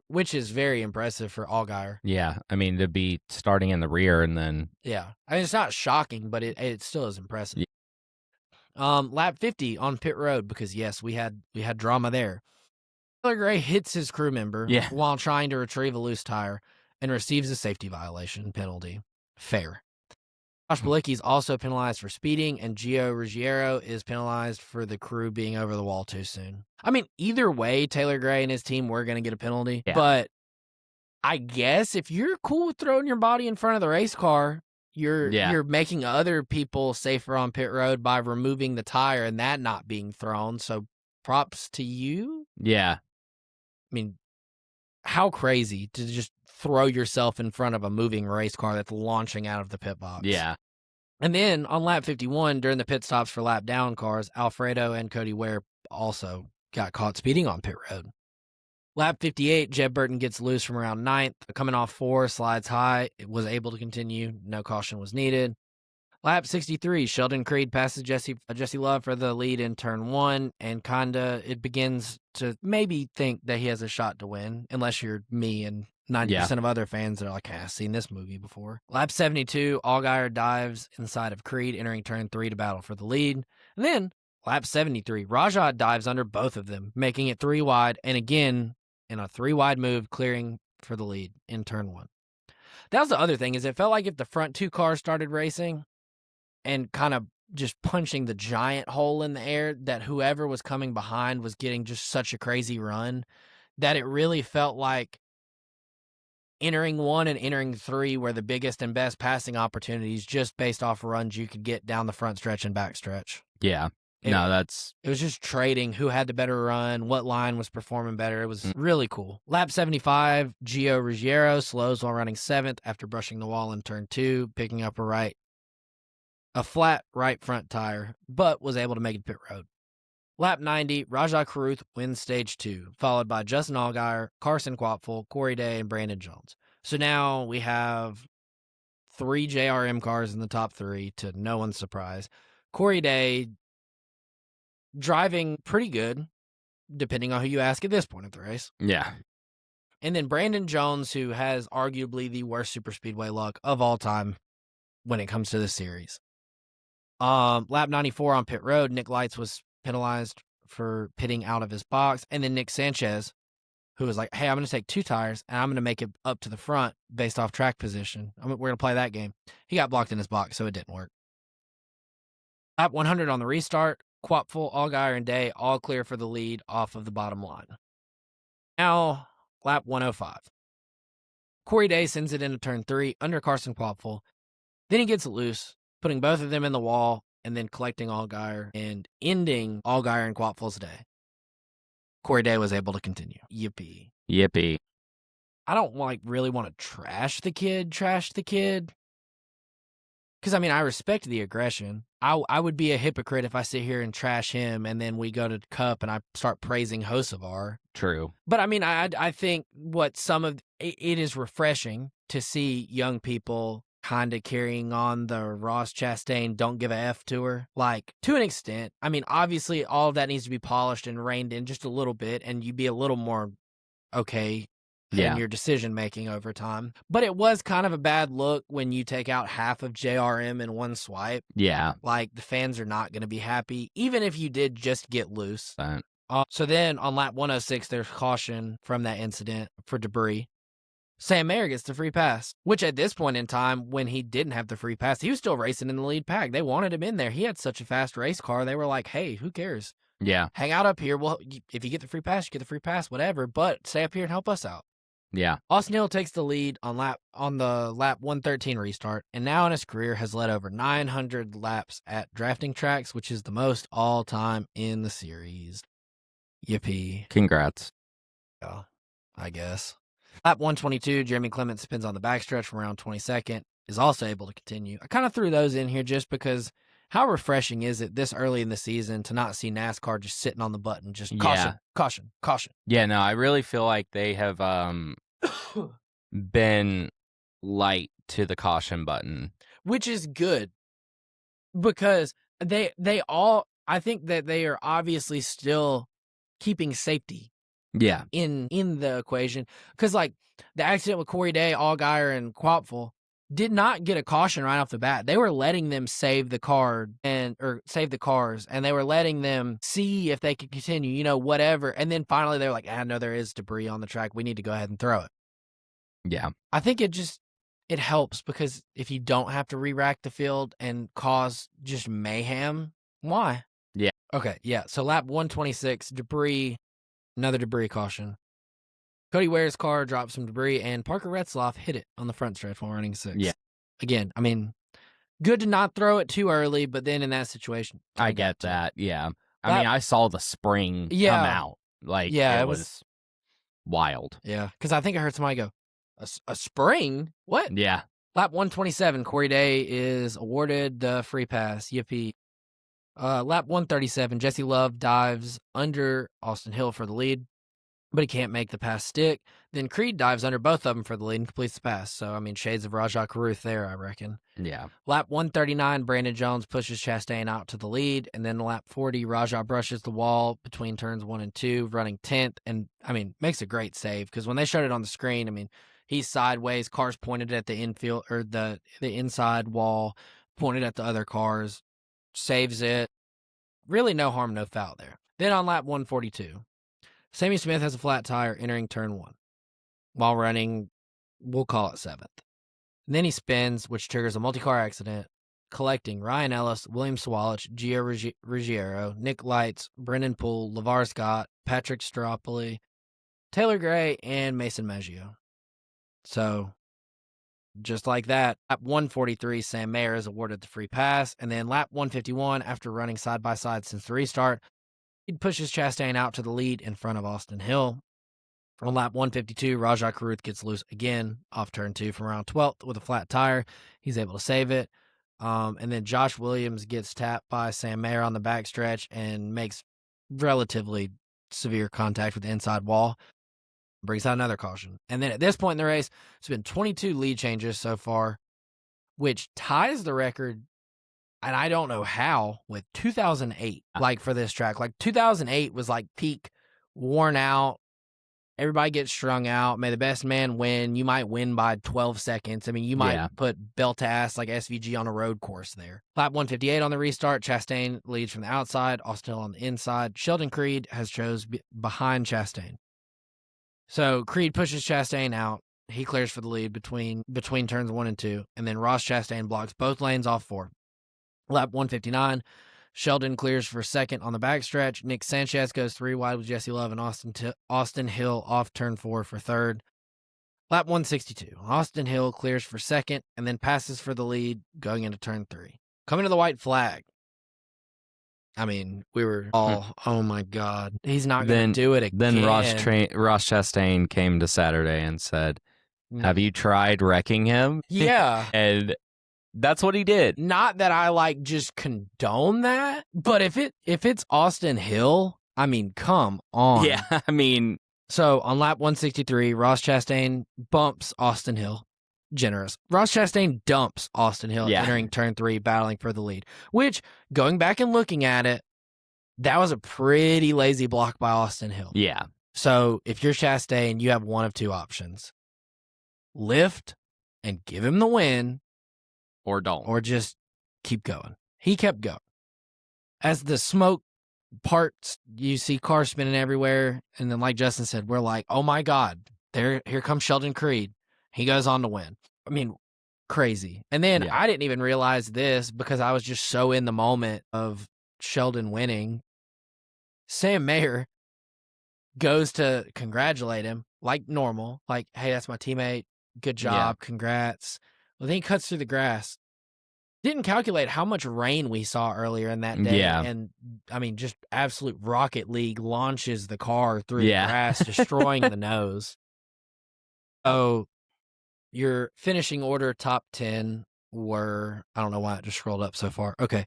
Which is very impressive for Allgaier. Yeah, to be starting in the rear and then... Yeah, it's not shocking, but it still is impressive. Yeah. Lap 50 on pit road, because yes, we had drama there. Taylor Gray hits his crew member while trying to retrieve a loose tire and receives a safety violation penalty. Fair. Josh Bilicki's also penalized for speeding, and Gio Ruggiero is penalized for the crew being over the wall too soon. Either way, Taylor Gray and his team were going to get a penalty, but I guess if you're cool with throwing your body in front of the race car, you're making other people safer on pit road by removing the tire and that not being thrown, so props to you. Yeah. How crazy to just throw yourself in front of a moving race car that's launching out of the pit box. Yeah. And then on lap 51, during the pit stops for lap down cars, Alfredo and Cody Ware also got caught speeding on pit road. Lap 58, Jeb Burton gets loose from around 9th. Coming off 4, slides high. It was able to continue. No caution was needed. Lap 63, Sheldon Creed passes Jesse Love for the lead in turn 1, and it begins to maybe think that he has a shot to win, unless you're me and 90% of other fans that are like, I've seen this movie before. Lap 72, Allgaier dives inside of Creed, entering turn 3 to battle for the lead. And then, lap 73, Rajah dives under both of them, making it 3 wide, and again, in a 3-wide move, clearing for the lead in turn 1. That was the other thing, is it felt like if the front 2 cars started racing and kind of just punching the giant hole in the air, that whoever was coming behind was getting just such a crazy run, that it really felt like entering 1 and entering 3 were the biggest and best passing opportunities just based off runs you could get down the front stretch and back stretch. Yeah. It was just trading who had the better run, what line was performing better. It was really cool. Lap 75, Gio Ruggiero slows while running 7th after brushing the wall in turn 2, picking up a flat right front tire, but was able to make it pit road. Lap 90, Rajah Caruth wins stage 2, followed by Justin Allgaier, Carson Quapfel, Corey Day, and Brandon Jones. So now we have 3 JRM cars in the top 3, to no one's surprise. Corey Day driving pretty good, depending on who you ask at this point of the race. Yeah. And then Brandon Jones, who has arguably the worst superspeedway luck of all time when it comes to this series. Lap 94 on pit road, Nick Lights was penalized for pitting out of his box. And then Nick Sanchez, who was like, hey, I'm going to take 2 tires and I'm going to make it up to the front based off track position. We're going to play that game. He got blocked in his box, so it didn't work. Lap 100 on the restart, Quapfel, Allgaier, and Day all clear for the lead off of the bottom line. Now, lap 105. Corey Day sends it into turn 3 under Carson Quapfel. Then he gets it loose, putting both of them in the wall, and then collecting Allgaier and ending Allgaier and Quatfull's day. Corey Day was able to continue. Yippee. Yippee. I don't really want to trash the kid. Because, I mean, I respect the aggression. I would be a hypocrite if I sit here and trash him and then we go to Cup and I start praising Hocevar. True. But, I mean, I think it is refreshing to see young people kind of carrying on the Ross Chastain don't give a F tour. Like, to an extent. I mean, obviously, all of that needs to be polished and reined in just a little bit, and you'd be a little more okay in your decision making over time. But it was kind of a bad look when you take out half of JRM in one swipe. Yeah. Like, the fans are not going to be happy, even if you did just get loose. So then on lap 106, there's caution from that incident for debris. Sam Mayer gets the free pass, which at this point in time, when he didn't have the free pass, he was still racing in the lead pack. They wanted him in there. He had such a fast race car. They were like, hey, who cares? Yeah. Hang out up here. Well, if you get the free pass, you get the free pass, whatever. But stay up here and help us out. Yeah. Austin Hill takes the lead on the lap 113 restart, and now in his career has led over 900 laps at drafting tracks, which is the most all time in the series. Yippee. Congrats. Yeah, I guess. Lap 122, Jeremy Clement spins on the backstretch from around 22nd, is also able to continue. I kind of threw those in here just because how refreshing is it this early in the season to not see NASCAR just sitting on the button, just caution. Yeah, no, I really feel like they have been light to the caution button. Which is good because I think that they are obviously still keeping safety in the equation. Because, like, the accident with Corey Day, Allgaier, and Quapfel did not get a caution right off the bat. They were letting them save the cars, and they were letting them see if they could continue, whatever. And then finally they were like, no, there is debris on the track. We need to go ahead and throw it. Yeah. I think it helps because if you don't have to re-rack the field and cause just mayhem, why? Yeah. Okay, yeah. So lap 126, another debris caution. Cody Ware's car dropped some debris, and Parker Retzloff hit it on the front stretch while running 6th. Yeah. Again, I mean, good to not throw it too early, but then in that situation, I get that. Yeah. I mean, I saw the spring come out. Like, it was wild. Yeah, because I think I heard somebody go, a spring? What? Yeah. Lap 127, Corey Day is awarded the free pass. Yippee. Lap 137, Jesse Love dives under Austin Hill for the lead, but he can't make the pass stick. Then Creed dives under both of them for the lead and completes the pass. So, I mean, shades of Rajah Caruth there, I reckon. Yeah. Lap 139, Brandon Jones pushes Chastain out to the lead. And then lap 40, Rajah brushes the wall between turns 1 and 2, running 10th. And, I mean, makes a great save because when they showed it on the screen, I mean, he's sideways, cars pointed at the infield or the inside wall, pointed at the other cars, saves it. Really no harm, no foul there. Then on lap 142, Sammy Smith has a flat tire entering turn 1 while running, we'll call it 7th. And then he spins, which triggers a multi-car accident, collecting Ryan Ellis, William Swalich, Gio Ruggiero, Nick Lights, Brendan Poole, LeVar Scott, Patrick Staropoli, Taylor Gray, and Mason Maggio. So, just like that, lap 143, Sam Mayer is awarded the free pass. And then lap 151, after running side-by-side since the restart, he pushes Chastain out to the lead in front of Austin Hill. On lap 152, Rajah Caruth gets loose again off turn 2 from around 12th with a flat tire. He's able to save it. And then Josh Williams gets tapped by Sam Mayer on the backstretch and makes relatively severe contact with the inside wall. Brings out another caution. And then at this point in the race, it's been 22 lead changes so far, which ties the record, and I don't know how, with 2008, like for this track. Like 2008 was like peak, worn out, everybody gets strung out, may the best man win. You might win by 12 seconds. I mean, you might put belt to ass like SVG on a road course there. Lap 158 on the restart, Chastain leads from the outside, Austin Hill on the inside. Sheldon Creed has chose behind Chastain. So Creed pushes Chastain out. He clears for the lead between turns 1 and 2, and then Ross Chastain blocks both lanes off 4. Lap 159, Sheldon clears for second on the backstretch. Nick Sanchez goes 3 wide with Jesse Love and Austin Hill off turn 4 for third. Lap 162, Austin Hill clears for second and then passes for the lead going into turn 3. Coming to the white flag, I mean, we were all, oh my God, he's not going to do it again. Then Ross Chastain came to Saturday and said, have you tried wrecking him? Yeah. And that's what he did. Not that I just condone that, but if it's Austin Hill, I mean, come on. Yeah, I mean. So on lap 163, Ross Chastain bumps Austin Hill. Generous. Ross Chastain dumps Austin Hill entering turn 3, battling for the lead, which, going back and looking at it, that was a pretty lazy block by Austin Hill. Yeah. So if you're Chastain, you have one of two options. Lift and give him the win. Or don't. Or just keep going. He kept going. As the smoke parts, you see cars spinning everywhere. And then like Justin said, we're like, oh my God, here comes Sheldon Creed. He goes on to win. I mean, crazy. And then I didn't even realize this because I was just so in the moment of Sheldon winning. Sam Mayer goes to congratulate him like normal. Like, hey, that's my teammate. Good job. Congrats. Well, then he cuts through the grass. Didn't calculate how much rain we saw earlier in that day. Yeah. And, I mean, just absolute Rocket League launches the car through the grass, destroying the nose. So your finishing order top 10 were, I don't know why it just scrolled up so far. Okay.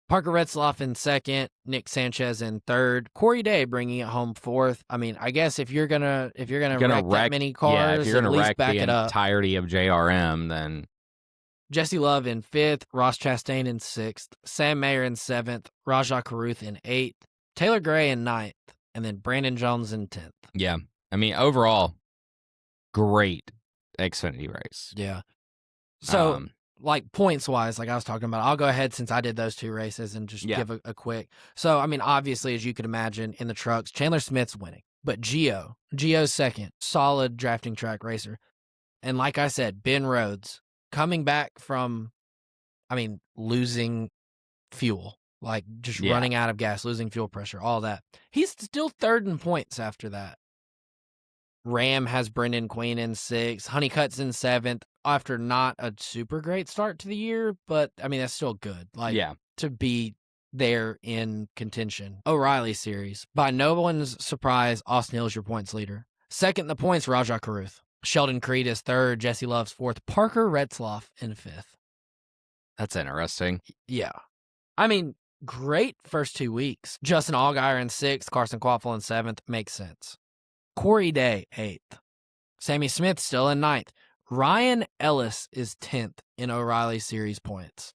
Parker Retzlaff in second, Nick Sanchez in third, Corey Day bringing it home fourth. I mean, I guess if you're gonna wreck that many cars, if you're gonna at least wreck back the it up. entirety of JRM, then Jesse Love in fifth, Ross Chastain in sixth, Sam Mayer in seventh, Rajah Caruth in eighth, Taylor Gray in ninth, and then Brandon Jones in 10th. Yeah, I mean, overall, great Xfinity race. Yeah. So, points-wise, like I was talking about, I'll go ahead since I did those two races and just give a quick. So, I mean, obviously, as you could imagine, in the trucks, Chandler Smith's winning. But Gio's second, solid drafting track racer. And like I said, Ben Rhodes, coming back from, I mean, losing fuel, like just running out of gas, losing fuel pressure, all that. He's still third in points after that. Ram has Brendan Queen in sixth. Honeycutt's in seventh after not a super great start to the year, but I mean, that's still good. To be there in contention. O'Reilly series. By no one's surprise, Austin Hill's your points leader. Second in the points, Rajah Caruth. Sheldon Creed is third. Jesse Love's fourth. Parker Retzlaff in fifth. That's interesting. Yeah. I mean, great first 2 weeks. Justin Allgaier in sixth. Carson Quaffle in seventh. Makes sense. Corey Day, 8th. Sammy Smith still in 9th. Ryan Ellis is 10th in O'Reilly Series points.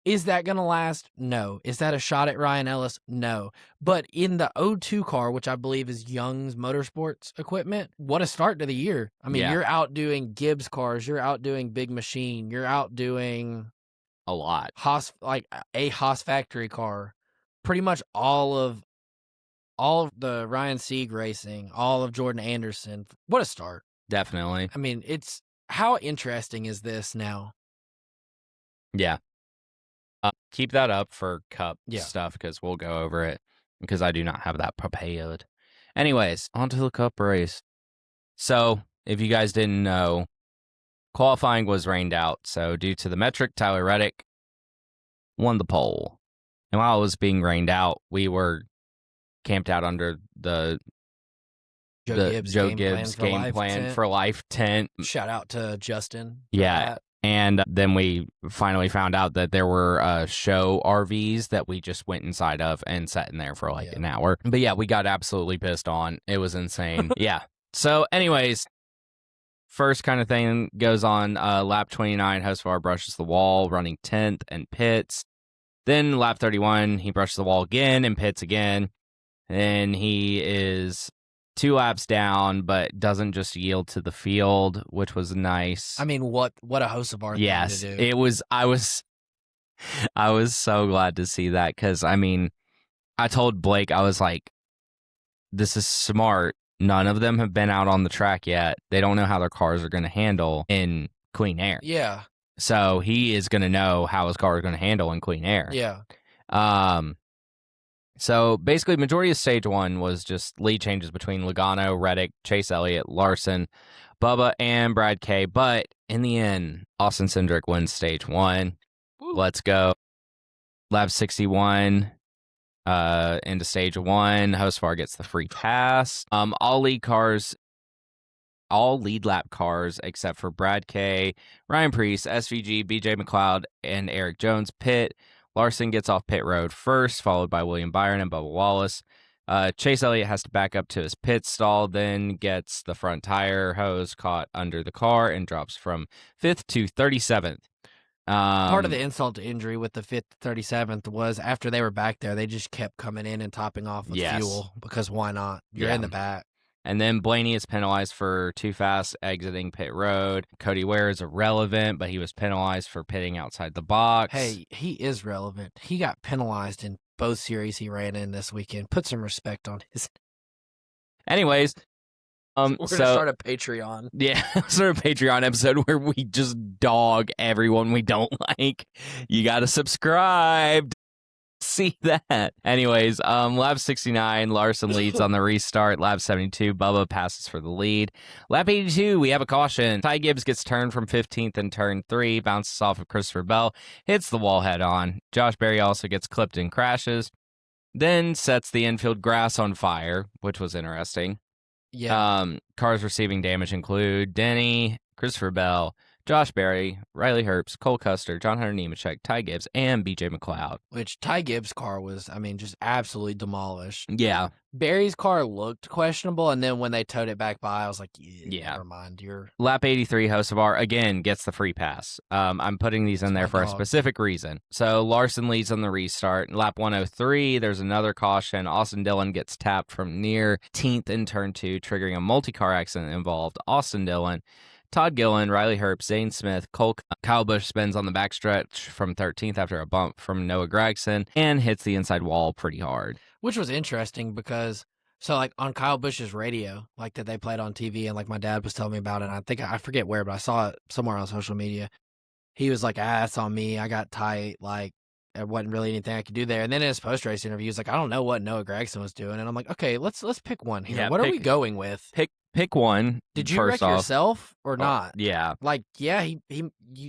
Is that going to last? No. Is that a shot at Ryan Ellis? No. But in the O2 car, which I believe is Young's Motorsports equipment, what a start to the year. I mean, you're outdoing Gibbs cars. You're outdoing Big Machine. You're outdoing a lot. A Haas factory car. Pretty much all of the Ryan Sieg racing, all of Jordan Anderson. What a start. Definitely. I mean, how interesting is this now? Yeah. Keep that up for Cup stuff because we'll go over it because I do not have that prepared. Anyways, on to the Cup race. So, if you guys didn't know, qualifying was rained out. So, due to the metric, Tyler Reddick won the pole. And while it was being rained out, we were camped out under the Joe Gibbs game plan for life tent. Shout out to Justin. Yeah. And then we finally found out that there were show RVs that we just went inside of and sat in there for an hour. But yeah, we got absolutely pissed on. It was insane. Yeah. So anyways, first kind of thing goes on lap 29, Hosvar brushes the wall, running 10th and pits. Then lap 31, he brushes the wall again and pits again. And he is 2 laps down, but doesn't just yield to the field, which was nice. I mean, what a Hosvar thing to do. It was. I was so glad to see that because I mean, I told Blake, I was like, "This is smart. None of them have been out on the track yet. They don't know how their cars are going to handle in clean air. Yeah. So he is going to know how his car is going to handle in clean air. Yeah. So basically, majority of stage 1 was just lead changes between Logano, Reddick, Chase Elliott, Larson, Bubba, and Brad K. But in the end, Austin Cindric wins stage 1. Woo. Let's go. Lap 61 into stage 1. Hosvar gets the free pass. All lead lap cars except for Brad K, Ryan Preece, SVG, BJ McLeod, and Eric Jones pit. Larson gets off pit road first, followed by William Byron and Bubba Wallace. Chase Elliott has to back up to his pit stall, then gets the front tire hose caught under the car and drops from 5th to 37th. Part of the insult to injury with the 5th to 37th was after they were back there, they just kept coming in and topping off with fuel because why not? You're in the back. And then Blaney is penalized for too fast exiting pit road. Cody Ware is irrelevant, but he was penalized for pitting outside the box. Hey, he is relevant. He got penalized in both series he ran in this weekend. Put some respect on his. Anyways, we're gonna start a Patreon. Yeah, start a Patreon episode where we just dog everyone we don't like. You got to subscribe. See that. Anyways, lap 69, Larson leads on the restart. Lap 72, Bubba passes for the lead. Lap 82, we have a caution. Ty Gibbs gets turned from 15th in turn 3, bounces off of Christopher Bell, hits the wall head on. Josh Berry also gets clipped and crashes, then sets the infield grass on fire, which was interesting. Yeah. Cars receiving damage include Denny, Christopher Bell, Josh Berry, Riley Herbst, Cole Custer, John Hunter Nemechek, Ty Gibbs, and BJ McLeod. Which Ty Gibbs' car was, just absolutely demolished. Yeah. Berry's car looked questionable, and then when they towed it back by, I was like, yeah. Never mind. Lap 83, Hocevar, again, gets the free pass. I'm putting these in there for a specific reason. So Larson leads on the restart. Lap 103, there's another caution. Austin Dillon gets tapped from near 10th in turn 2, triggering a multi-car accident that involved Austin Dillon, Todd Gillen, Riley Herbst, Zane Smith, Kyle Busch spins on the backstretch from 13th after a bump from Noah Gragson and hits the inside wall pretty hard. Which was interesting because, on Kyle Busch's radio, that they played on TV, and my dad was telling me about it, and I forget where, but I saw it somewhere on social media. He was like, it's on me. I got tight. There wasn't really anything I could do there. And then in his post-race interview, he's like, I don't know what Noah Gragson was doing. And I'm like, okay, let's pick one here. What are we going with? Pick one. Did you wreck yourself or not? Yeah.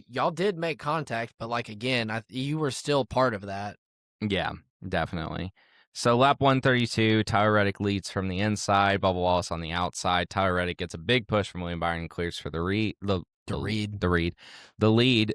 Y'all did make contact, but again, you were still part of that. Yeah, definitely. So lap 132, Tyler Reddick leads from the inside, Bubba Wallace on the outside. Tyler Reddick gets a big push from William Byron and clears for the lead,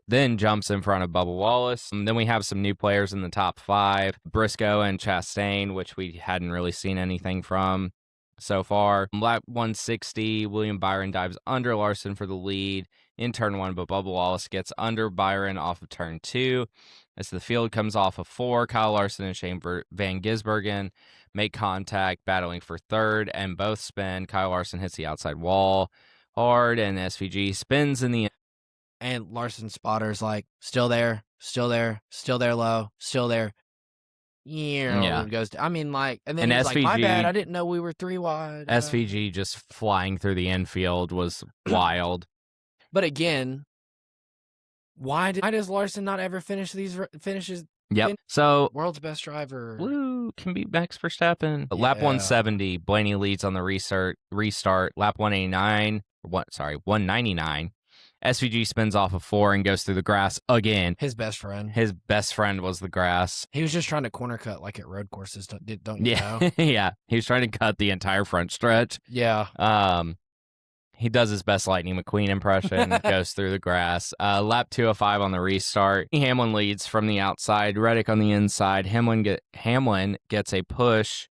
then jumps in front of Bubba Wallace. And then we have some new players in the top 5, Briscoe and Chastain, which we hadn't really seen anything from so far. Lap 160, William Byron dives under Larson for the lead in turn 1, but Bubba Wallace gets under Byron off of turn 2. As the field comes off of 4, Kyle Larson and Shane Van Gisbergen make contact, battling for third, and both spin. Kyle Larson hits the outside wall hard, and SVG spins in the end. And Larson's spotter's still there low, still there. Yeah, goes. And then he's SVG, my bad. I didn't know we were 3 wide. SVG just flying through the infield was wild. But again, why does Larson not ever finish these finishes? Yep. So world's best driver. Woo, can beat Max Verstappen. Yeah. Lap 170, Blaney leads on the restart. Lap 199. SVG spins off of 4 and goes through the grass again. His best friend. His best friend was the grass. He was just trying to corner cut at road courses, don't you know? Yeah. He was trying to cut the entire front stretch. Yeah. He does his best Lightning McQueen impression, goes through the grass. Lap 205 on the restart. Hamlin leads from the outside, Reddick on the inside. Hamlin gets a push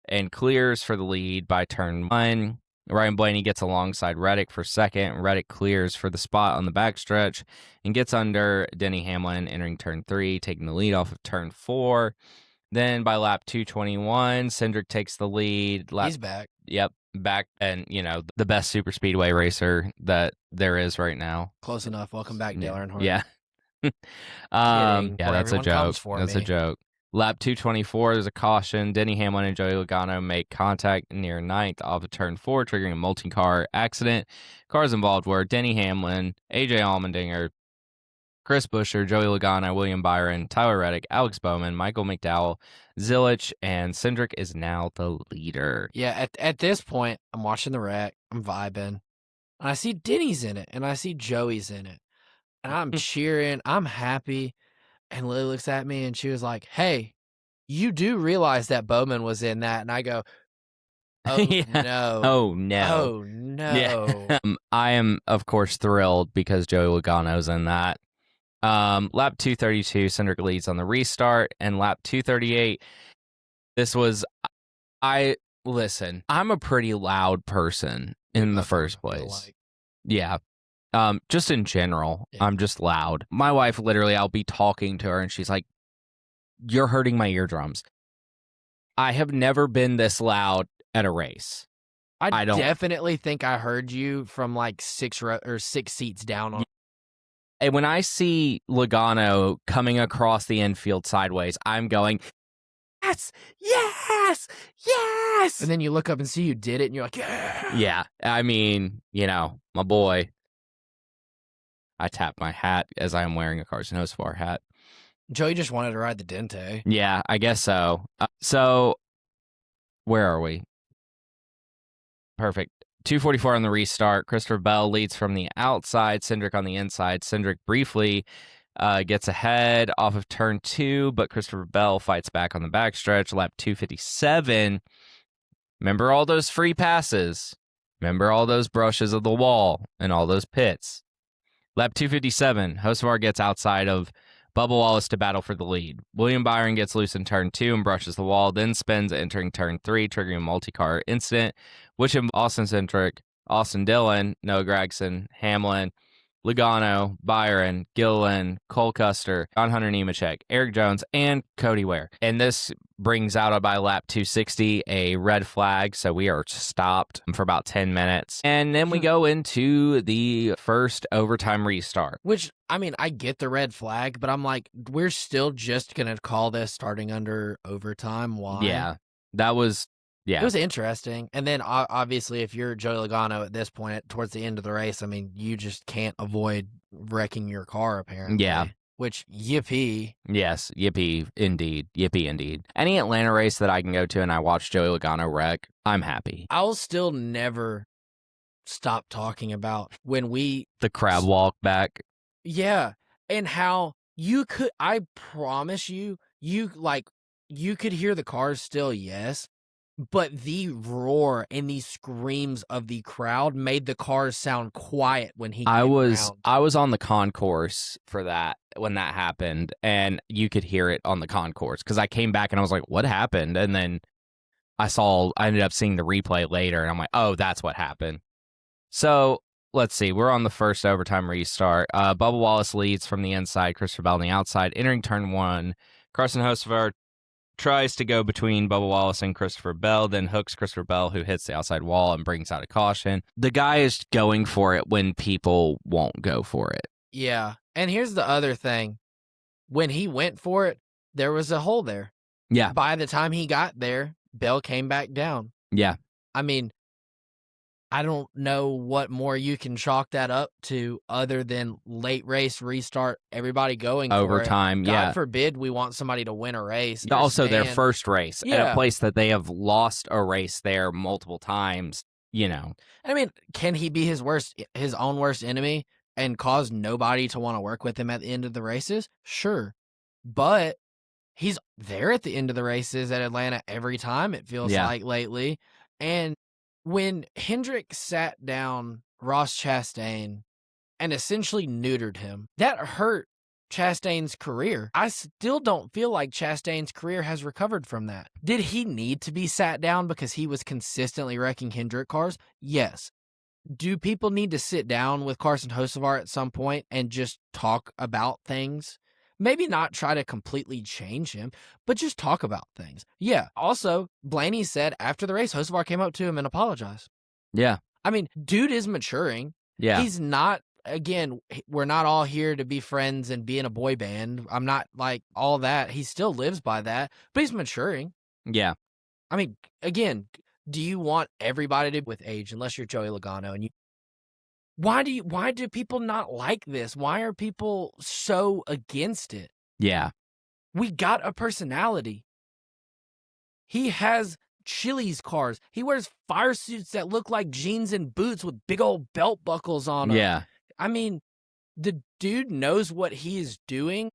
and clears for the lead by turn 1. Ryan Blaney gets alongside Reddick for second. Reddick clears for the spot on the backstretch and gets under Denny Hamlin entering turn 3, taking the lead off of turn 4. Then by lap 221, Cindric takes the lead. He's back. Yep, back, and the best super speedway racer that there is right now. Close enough. Welcome back, Dale Earnhardt. Yeah. That's a joke. That's a joke. Lap 224, there's a caution. Denny Hamlin and Joey Logano make contact near 9th off of turn 4, triggering a multi-car accident. Cars involved were Denny Hamlin, AJ Allmendinger, Chris Buescher, Joey Logano, William Byron, Tyler Reddick, Alex Bowman, Michael McDowell, Zilich, and Cindric is now the leader. Yeah, at this point, I'm watching the wreck. I'm vibing. And I see Denny's in it, and I see Joey's in it. And I'm cheering. I'm happy. And Lily looks at me and she was like, "Hey, you do realize that Bowman was in that?" And I go, "Oh, Yeah. no. Oh, no. Oh, Yeah. no." I am, of course, thrilled because Joey Logano's in that. Lap 232, Cindric leads on the restart, and lap 238, this was, listen, I'm a pretty loud person We in the both are, first I feel place. like. Yeah. Just in general, Yeah. I'm just loud. My wife, literally, I'll be talking to her and she's like, "You're hurting my eardrums." I have never been this loud at a race. I I don't. definitely think I heard you from like 6 seats down on. And when I see Logano coming across the infield sideways, I'm going, yes, yes, yes. And then you look up and see you did it and you're like, yeah. Yeah. I mean, my boy. I tap my hat as I am wearing a Carson Hocevar hat. Joey just wanted to ride the Dente. Yeah, I guess so. So where are we? Perfect. 244 on the restart. Christopher Bell leads from the outside. Cindric on the inside. Cindric briefly gets ahead off of turn 2, but Christopher Bell fights back on the backstretch. Lap 257. Remember all those free passes? Remember all those brushes of the wall and all those pits? Lap 257, Hocevar gets outside of Bubba Wallace to battle for the lead. William Byron gets loose in turn 2 and brushes the wall, then spins entering turn 3, triggering a multi-car incident, which involves Austin Cindric, Austin Dillon, Noah Gragson, Hamlin, Logano, Byron, Gilliland, Cole Custer, John Hunter Nemechek, Eric Jones, and Cody Ware. And this brings out by lap 260 a red flag, so we are stopped for about 10 minutes. And then we go into the first overtime restart. Which, I mean, I get the red flag, but I'm like, we're still just going to call this starting under overtime. Why? Yeah, that was... Yeah. It was interesting. And then, obviously, if you're Joey Logano at this point, towards the end of the race, I mean, you just can't avoid wrecking your car, apparently. Yeah. Which, yippee. Yes, yippee, indeed. Yippee, indeed. Any Atlanta race that I can go to and I watch Joey Logano wreck, I'm happy. I'll still never stop talking about when we... The crab walk back. Yeah. And how you could... I promise you, you could hear the cars still, yes. But the roar and the screams of the crowd made the cars sound quiet when he came around. I was on the concourse for that when that happened, and you could hear it on the concourse because I came back and I was like, "What happened?" And then I ended up seeing the replay later, and I'm like, "Oh, that's what happened." So let's see. We're on the first overtime restart. Bubba Wallace leads from the inside, Christopher Bell on the outside, entering turn 1. Carson Hocevar tries to go between Bubba Wallace and Christopher Bell, then hooks Christopher Bell, who hits the outside wall and brings out a caution. The guy is going for it when people won't go for it. Yeah. And here's the other thing. When he went for it, there was a hole there. Yeah. By the time he got there, Bell came back down. Yeah. I mean, I don't know what more you can chalk that up to other than late race restart, everybody going overtime. For it. Yeah. God forbid we want somebody to win a race. Also, their first race at a place that they have lost a race there multiple times. I mean, can he be his own worst enemy and cause nobody to want to work with him at the end of the races? Sure. But he's there at the end of the races at Atlanta every time, it feels like lately. And when Hendrick sat down Ross Chastain and essentially neutered him, that hurt Chastain's career. I still don't feel like Chastain's career has recovered from that. Did he need to be sat down because he was consistently wrecking Hendrick cars? Yes. Do people need to sit down with Carson Hocevar at some point and just talk about things? Maybe not try to completely change him, but just talk about things. Yeah. Also, Blaney said after the race, Hocevar came up to him and apologized. Yeah. I mean, dude is maturing. Yeah. He's not, again, we're not all here to be friends and be in a boy band. I'm not like all that. He still lives by that, but he's maturing. Yeah. I mean, again, do you want everybody to be with age unless you're Joey Logano and you... Why do people not like this? Why are people so against it? Yeah. We got a personality. He has Chili's cars. He wears fire suits that look like jeans and boots with big old belt buckles on them. Yeah. I mean, the dude knows what he is doing.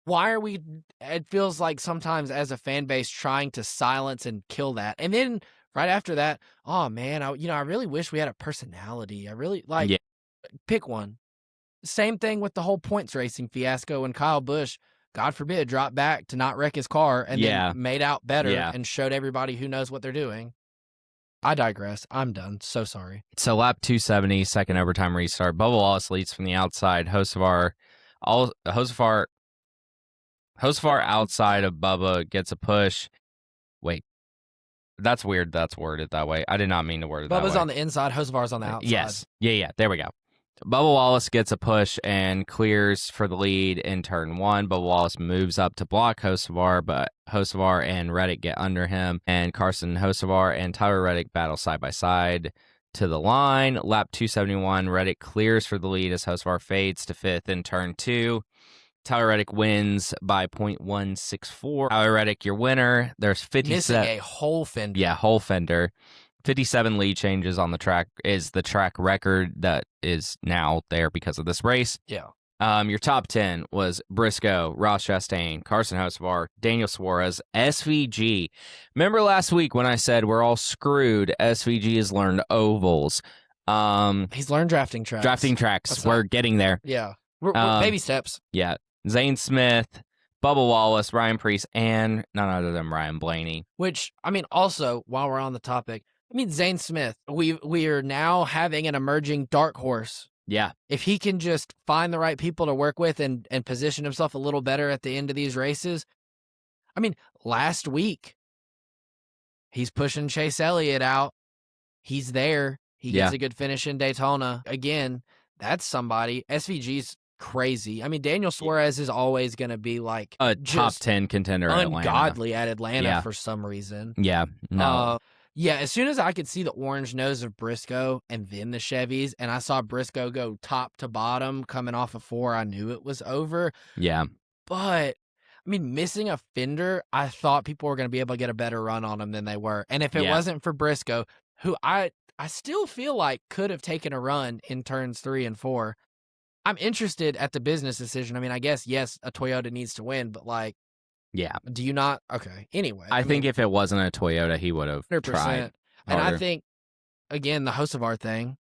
why are we? It feels like sometimes as a fan base trying to silence and kill that, and then right after that, oh man, I really wish we had a personality. I really like Yeah. pick one. Same thing with the whole points racing fiasco when Kyle Busch, God forbid, dropped back to not wreck his car and then made out better and showed everybody who knows what they're doing. I digress. I'm done. So sorry. So lap 270, second overtime restart. Bubba Wallace leads from the outside. Hocevar outside of Bubba gets a push. Wait, that's weird. That's worded that way. I did not mean to word it that way. Bubba's on the inside. Hocevar's on the outside. Yes. Yeah. There we go. Bubba Wallace gets a push and clears for the lead in turn 1. Bubba Wallace moves up to block Hocevar, but Hocevar and Reddick get under him, and Carson Hocevar and Tyler Reddick battle side by side to the line. Lap 271, Reddick clears for the lead as Hocevar fades to 5th in turn 2. Tyler Reddick wins by 0.164. Tyler Reddick, your winner. There's 57. Missing a whole fender. Yeah, whole fender. 57 lead changes on the track is the track record that is now there because of this race. Yeah. Your top 10 was Briscoe, Ross Chastain, Carson Hocevar, Daniel Suarez, SVG. Remember last week when I said we're all screwed? SVG has learned ovals. He's learned drafting tracks. We're getting there. Yeah. We're baby steps. Yeah. Zane Smith, Bubba Wallace, Ryan Preece, and none other than Ryan Blaney. Which, I mean, also, while we're on the topic, Zane Smith, we are now having an emerging dark horse. Yeah. If he can just find the right people to work with and position himself a little better at the end of these races. Last week, he's pushing Chase Elliott out. He's there. He gets a good finish in Daytona. Again, that's somebody. SVG's crazy. Daniel Suarez is always going to be like a top 10 contender at Atlanta. Ungodly at Atlanta for some reason. Yeah. No. As soon as I could see the orange nose of Briscoe and then the Chevys, and I saw Briscoe go top to bottom coming off of 4, I knew it was over. Yeah. But, missing a fender, I thought people were going to be able to get a better run on him than they were. And if it wasn't for Briscoe, who I still feel like could have taken a run in turns 3 and 4, I'm interested at the business decision. I guess, yes, a Toyota needs to win, but do you not? Okay. Anyway. I think if it wasn't a Toyota, he would have 100%. Tried. And I think, again, the Hocevar thing,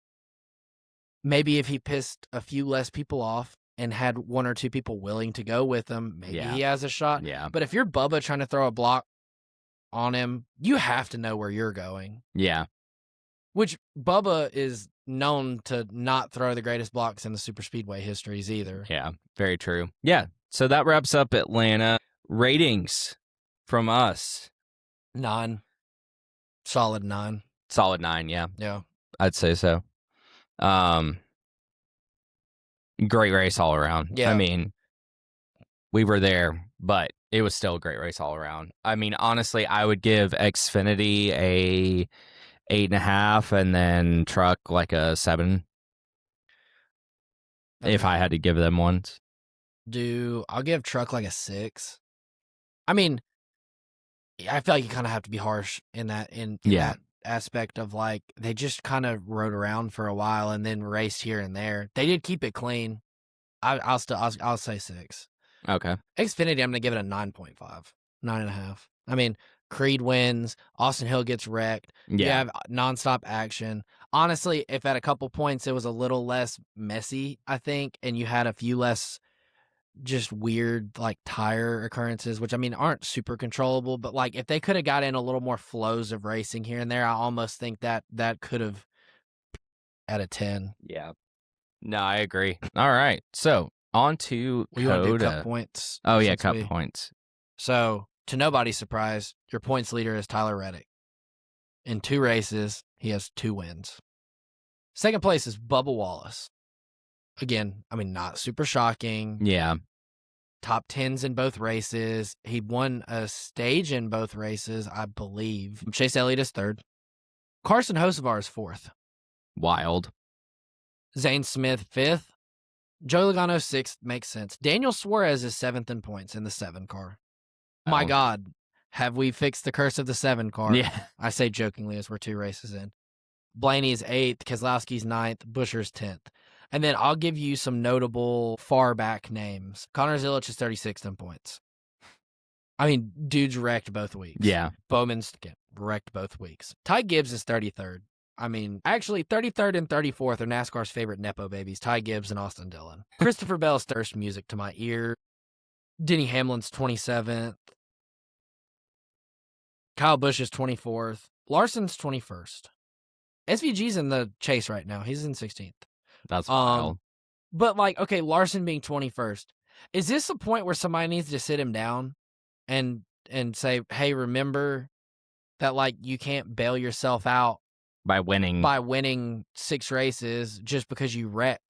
maybe if he pissed a few less people off and had 1 or 2 people willing to go with him, maybe he has a shot. Yeah. But if you're Bubba trying to throw a block on him, you have to know where you're going. Yeah. Which Bubba is known to not throw the greatest blocks in the super speedway histories either. Yeah, very true. Yeah, so that wraps up Atlanta. Ratings from us. 9. Solid 9. Solid 9, yeah. Yeah. I'd say so. Great race all around. Yeah. We were there, but it was still a great race all around. Honestly, I would give Xfinity a 8.5 and then Truck like a 7. Okay. If I had to give them ones. I'll give Truck like a 6. I feel like you kind of have to be harsh in that that aspect of they just kind of rode around for a while and then raced here and there. They did keep it clean. I'll say 6. Okay. Xfinity, I'm gonna give it a 9.5, 9.5. Creed wins. Austin Hill gets wrecked. Yeah. You have nonstop action. Honestly, if at a couple points it was a little less messy, I think, and you had a few less just weird tire occurrences, which aren't super controllable, but if they could have got in a little more flows of racing here and there, I almost think that could have at a 10. Yeah. No, I agree. All right. So on to Cota. Cup points. Oh yeah, cup points. So to nobody's surprise, your points leader is Tyler Reddick. In 2 races, he has 2 wins. Second place is Bubba Wallace. Again, not super shocking. Yeah. Top 10s in both races. He won a stage in both races, I believe. Chase Elliott is 3rd. Carson Hocevar is 4th. Wild. Zane Smith, 5th. Joey Logano, 6th. Makes sense. Daniel Suarez is 7th in points in the 7 car. My God, have we fixed the curse of the 7 car? Yeah. I say jokingly as we're 2 races in. Blaney's 8th. Keselowski's 9th. Buscher's 10th. And then I'll give you some notable far back names. Connor Zilic is 36th in points. I mean, dude's wrecked both weeks. Yeah. Bowman's wrecked both weeks. Ty Gibbs is 33rd. I mean, actually, 33rd and 34th are NASCAR's favorite Nepo babies, Ty Gibbs and Austin Dillon. Christopher Bell's first music to my ear. Denny Hamlin's 27th. Kyle Busch is 24th. Larson's 21st. SVG's in the chase right now. He's in 16th. That's wild. But, like, okay, Larson being 21st. Is this a point where somebody needs to sit him down and say, hey, remember that, like, you can't bail yourself out by winning 6 races just because you wreck?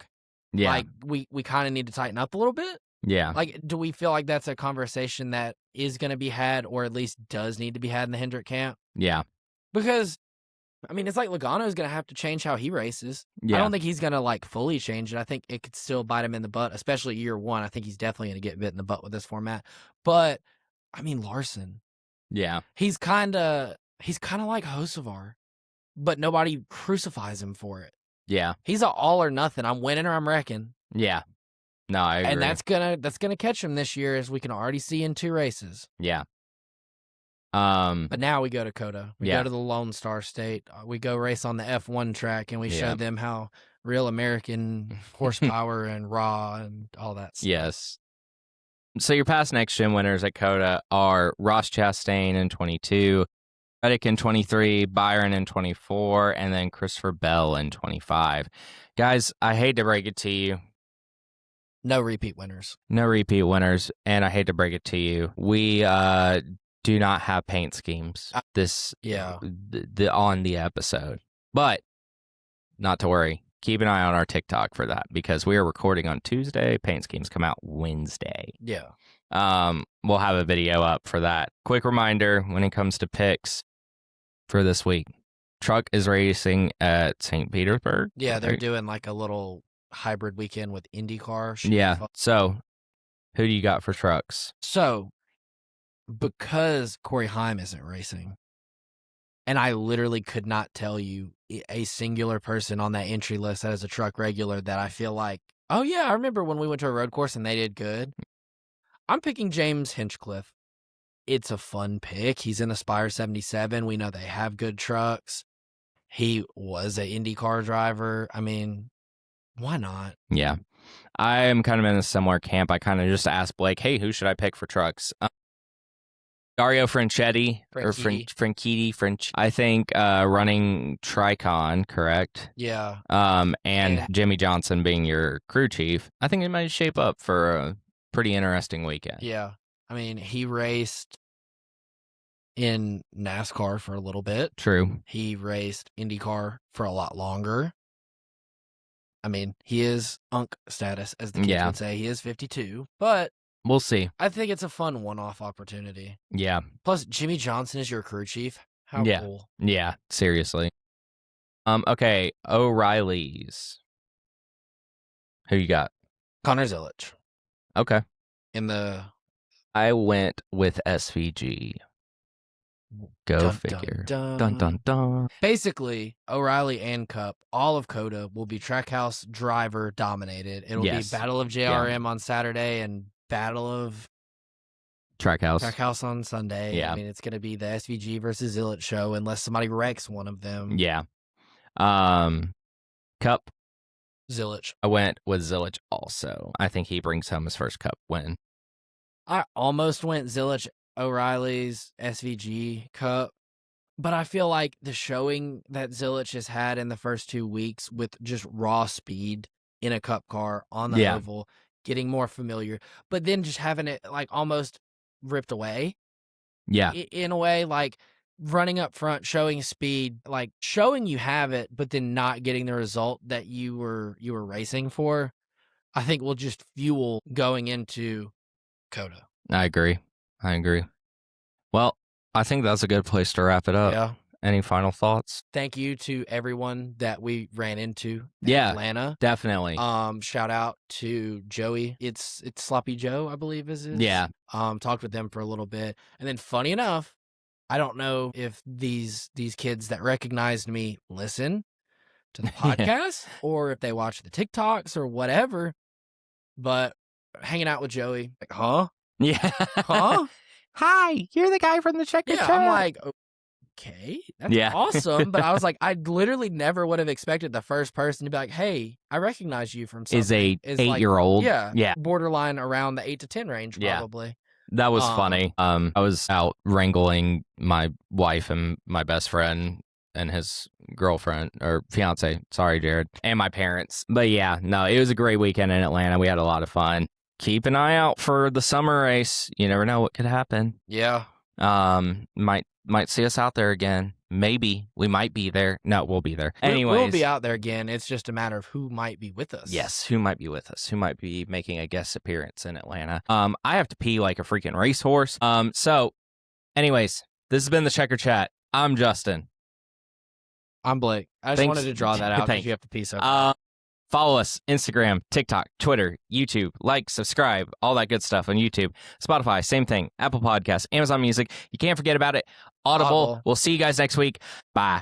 Yeah. Like, we kind of need to tighten up a little bit? Yeah. Like, do we feel like that's a conversation that is going to be had, or at least does need to be had in the Hendrick camp? Yeah. Because, I mean, it's like Logano's going to have to change how he races. Yeah. I don't think he's going to, like, fully change it. I think it could still bite him in the butt, especially year one. I think he's definitely going to get bit in the butt with this format. But, I mean, Larson. Yeah. He's kind of like Hocevar, but nobody crucifies him for it. Yeah. He's an all or nothing. I'm winning or I'm wrecking. Yeah. No, I agree. And that's gonna catch him this year, as we can already see in 2 races. Yeah. But now we go to Cota. We Yeah. go to the Lone Star State. We go race on the F1 track, and we show them how real American horsepower and raw and all that stuff. Yes. So your past next gen winners at Cota are Ross Chastain in 22, Reddick in 23, Byron in 24, and then Christopher Bell in 25. Guys, I hate to break it to you. No repeat winners. No repeat winners, and I hate to break it to you. We do not have paint schemes on the episode. But not to worry. Keep an eye on our TikTok for that, because we are recording on Tuesday. Paint schemes come out Wednesday. Yeah. We'll have a video up for that. Quick reminder when it comes to picks for this week. Truck is racing at St. Petersburg. Yeah, they're doing like a little hybrid weekend with IndyCar. Yeah. So, who do you got for trucks? So, because Corey Heim isn't racing, and I literally could not tell you a singular person on that entry list that is a truck regular that I feel like, oh yeah, I remember when we went to a road course and they did good. I'm picking James Hinchcliffe. It's a fun pick. He's in Aspire 77. We know they have good trucks. He was an IndyCar driver. I mean, why not? Yeah. I am kind of in a similar camp. I kind of just asked Blake, hey, who should I pick for trucks? Dario Franchitti. I think running Tricon, correct? Yeah. And Jimmy Johnson being your crew chief. I think it might shape up for a pretty interesting weekend. Yeah. I mean, he raced in NASCAR for a little bit. True. He raced IndyCar for a lot longer. I mean, he is Unk status, as the kids would say. He is 52, but we'll see. I think it's a fun one-off opportunity. Yeah. Plus, Jimmy Johnson is your crew chief. How cool. Yeah, seriously. Okay, O'Reilly's. Who you got? Connor Zilic. Okay. I went with SVG. Go figure. Dun, dun, dun. Basically, O'Reilly and Cup, all of Cota will be Trackhouse driver dominated. It'll be Battle of JRM on Saturday and Battle of Trackhouse on Sunday. Yeah. I mean, it's going to be the SVG versus Zilic show unless somebody wrecks one of them. Yeah. Cup. Zilic. I went with Zilic also. I think he brings home his first Cup win. I almost went Zilic, O'Reilly's SVG Cup, but I feel like the showing that Zilic has had in the first 2 weeks with just raw speed in a Cup car on the oval, getting more familiar, but then just having it like almost ripped away. Yeah. In a way, like running up front, showing speed, like showing you have it, but then not getting the result that you were racing for, I think will just fuel going into Cota. I agree. Well, I think that's a good place to wrap it up. Yeah. Any final thoughts? Thank you to everyone that we ran into in Atlanta. Definitely. Shout out to Joey. It's Sloppy Joe, I believe is his. Yeah. Talked with them for a little bit. And then funny enough, I don't know if these kids that recognized me listen, to the podcast or if they watch the TikToks or whatever. But hanging out with Joey, like, huh? Yeah. Huh? Hi, you're the guy from the Checker Chat. I'm like, okay, that's awesome. But I was like, I literally never would have expected the first person to be like, hey, I recognize you from something. Is a 8-year-old. Yeah. Borderline around the 8 to 10 range, probably. Yeah. That was funny. I was out wrangling my wife and my best friend and his girlfriend or fiance. Sorry, Jared. And my parents. But yeah, no, it was a great weekend in Atlanta. We had a lot of fun. Keep an eye out for the summer race. You never know what could happen. Yeah. Might see us out there again. Maybe we might be there. No, we'll be there. Anyways, we'll be out there again. It's just a matter of who might be with us. Yes, who might be with us? Who might be making a guest appearance in Atlanta? I have to pee like a freaking racehorse. So, anyways, this has been the Checker Chat. I'm Justin. I'm Blake. I just wanted to draw that out because you have to pee so bad. Follow us, Instagram, TikTok, Twitter, YouTube, like, subscribe, all that good stuff on YouTube. Spotify, same thing. Apple Podcasts, Amazon Music. You can't forget about it. Audible. We'll see you guys next week. Bye.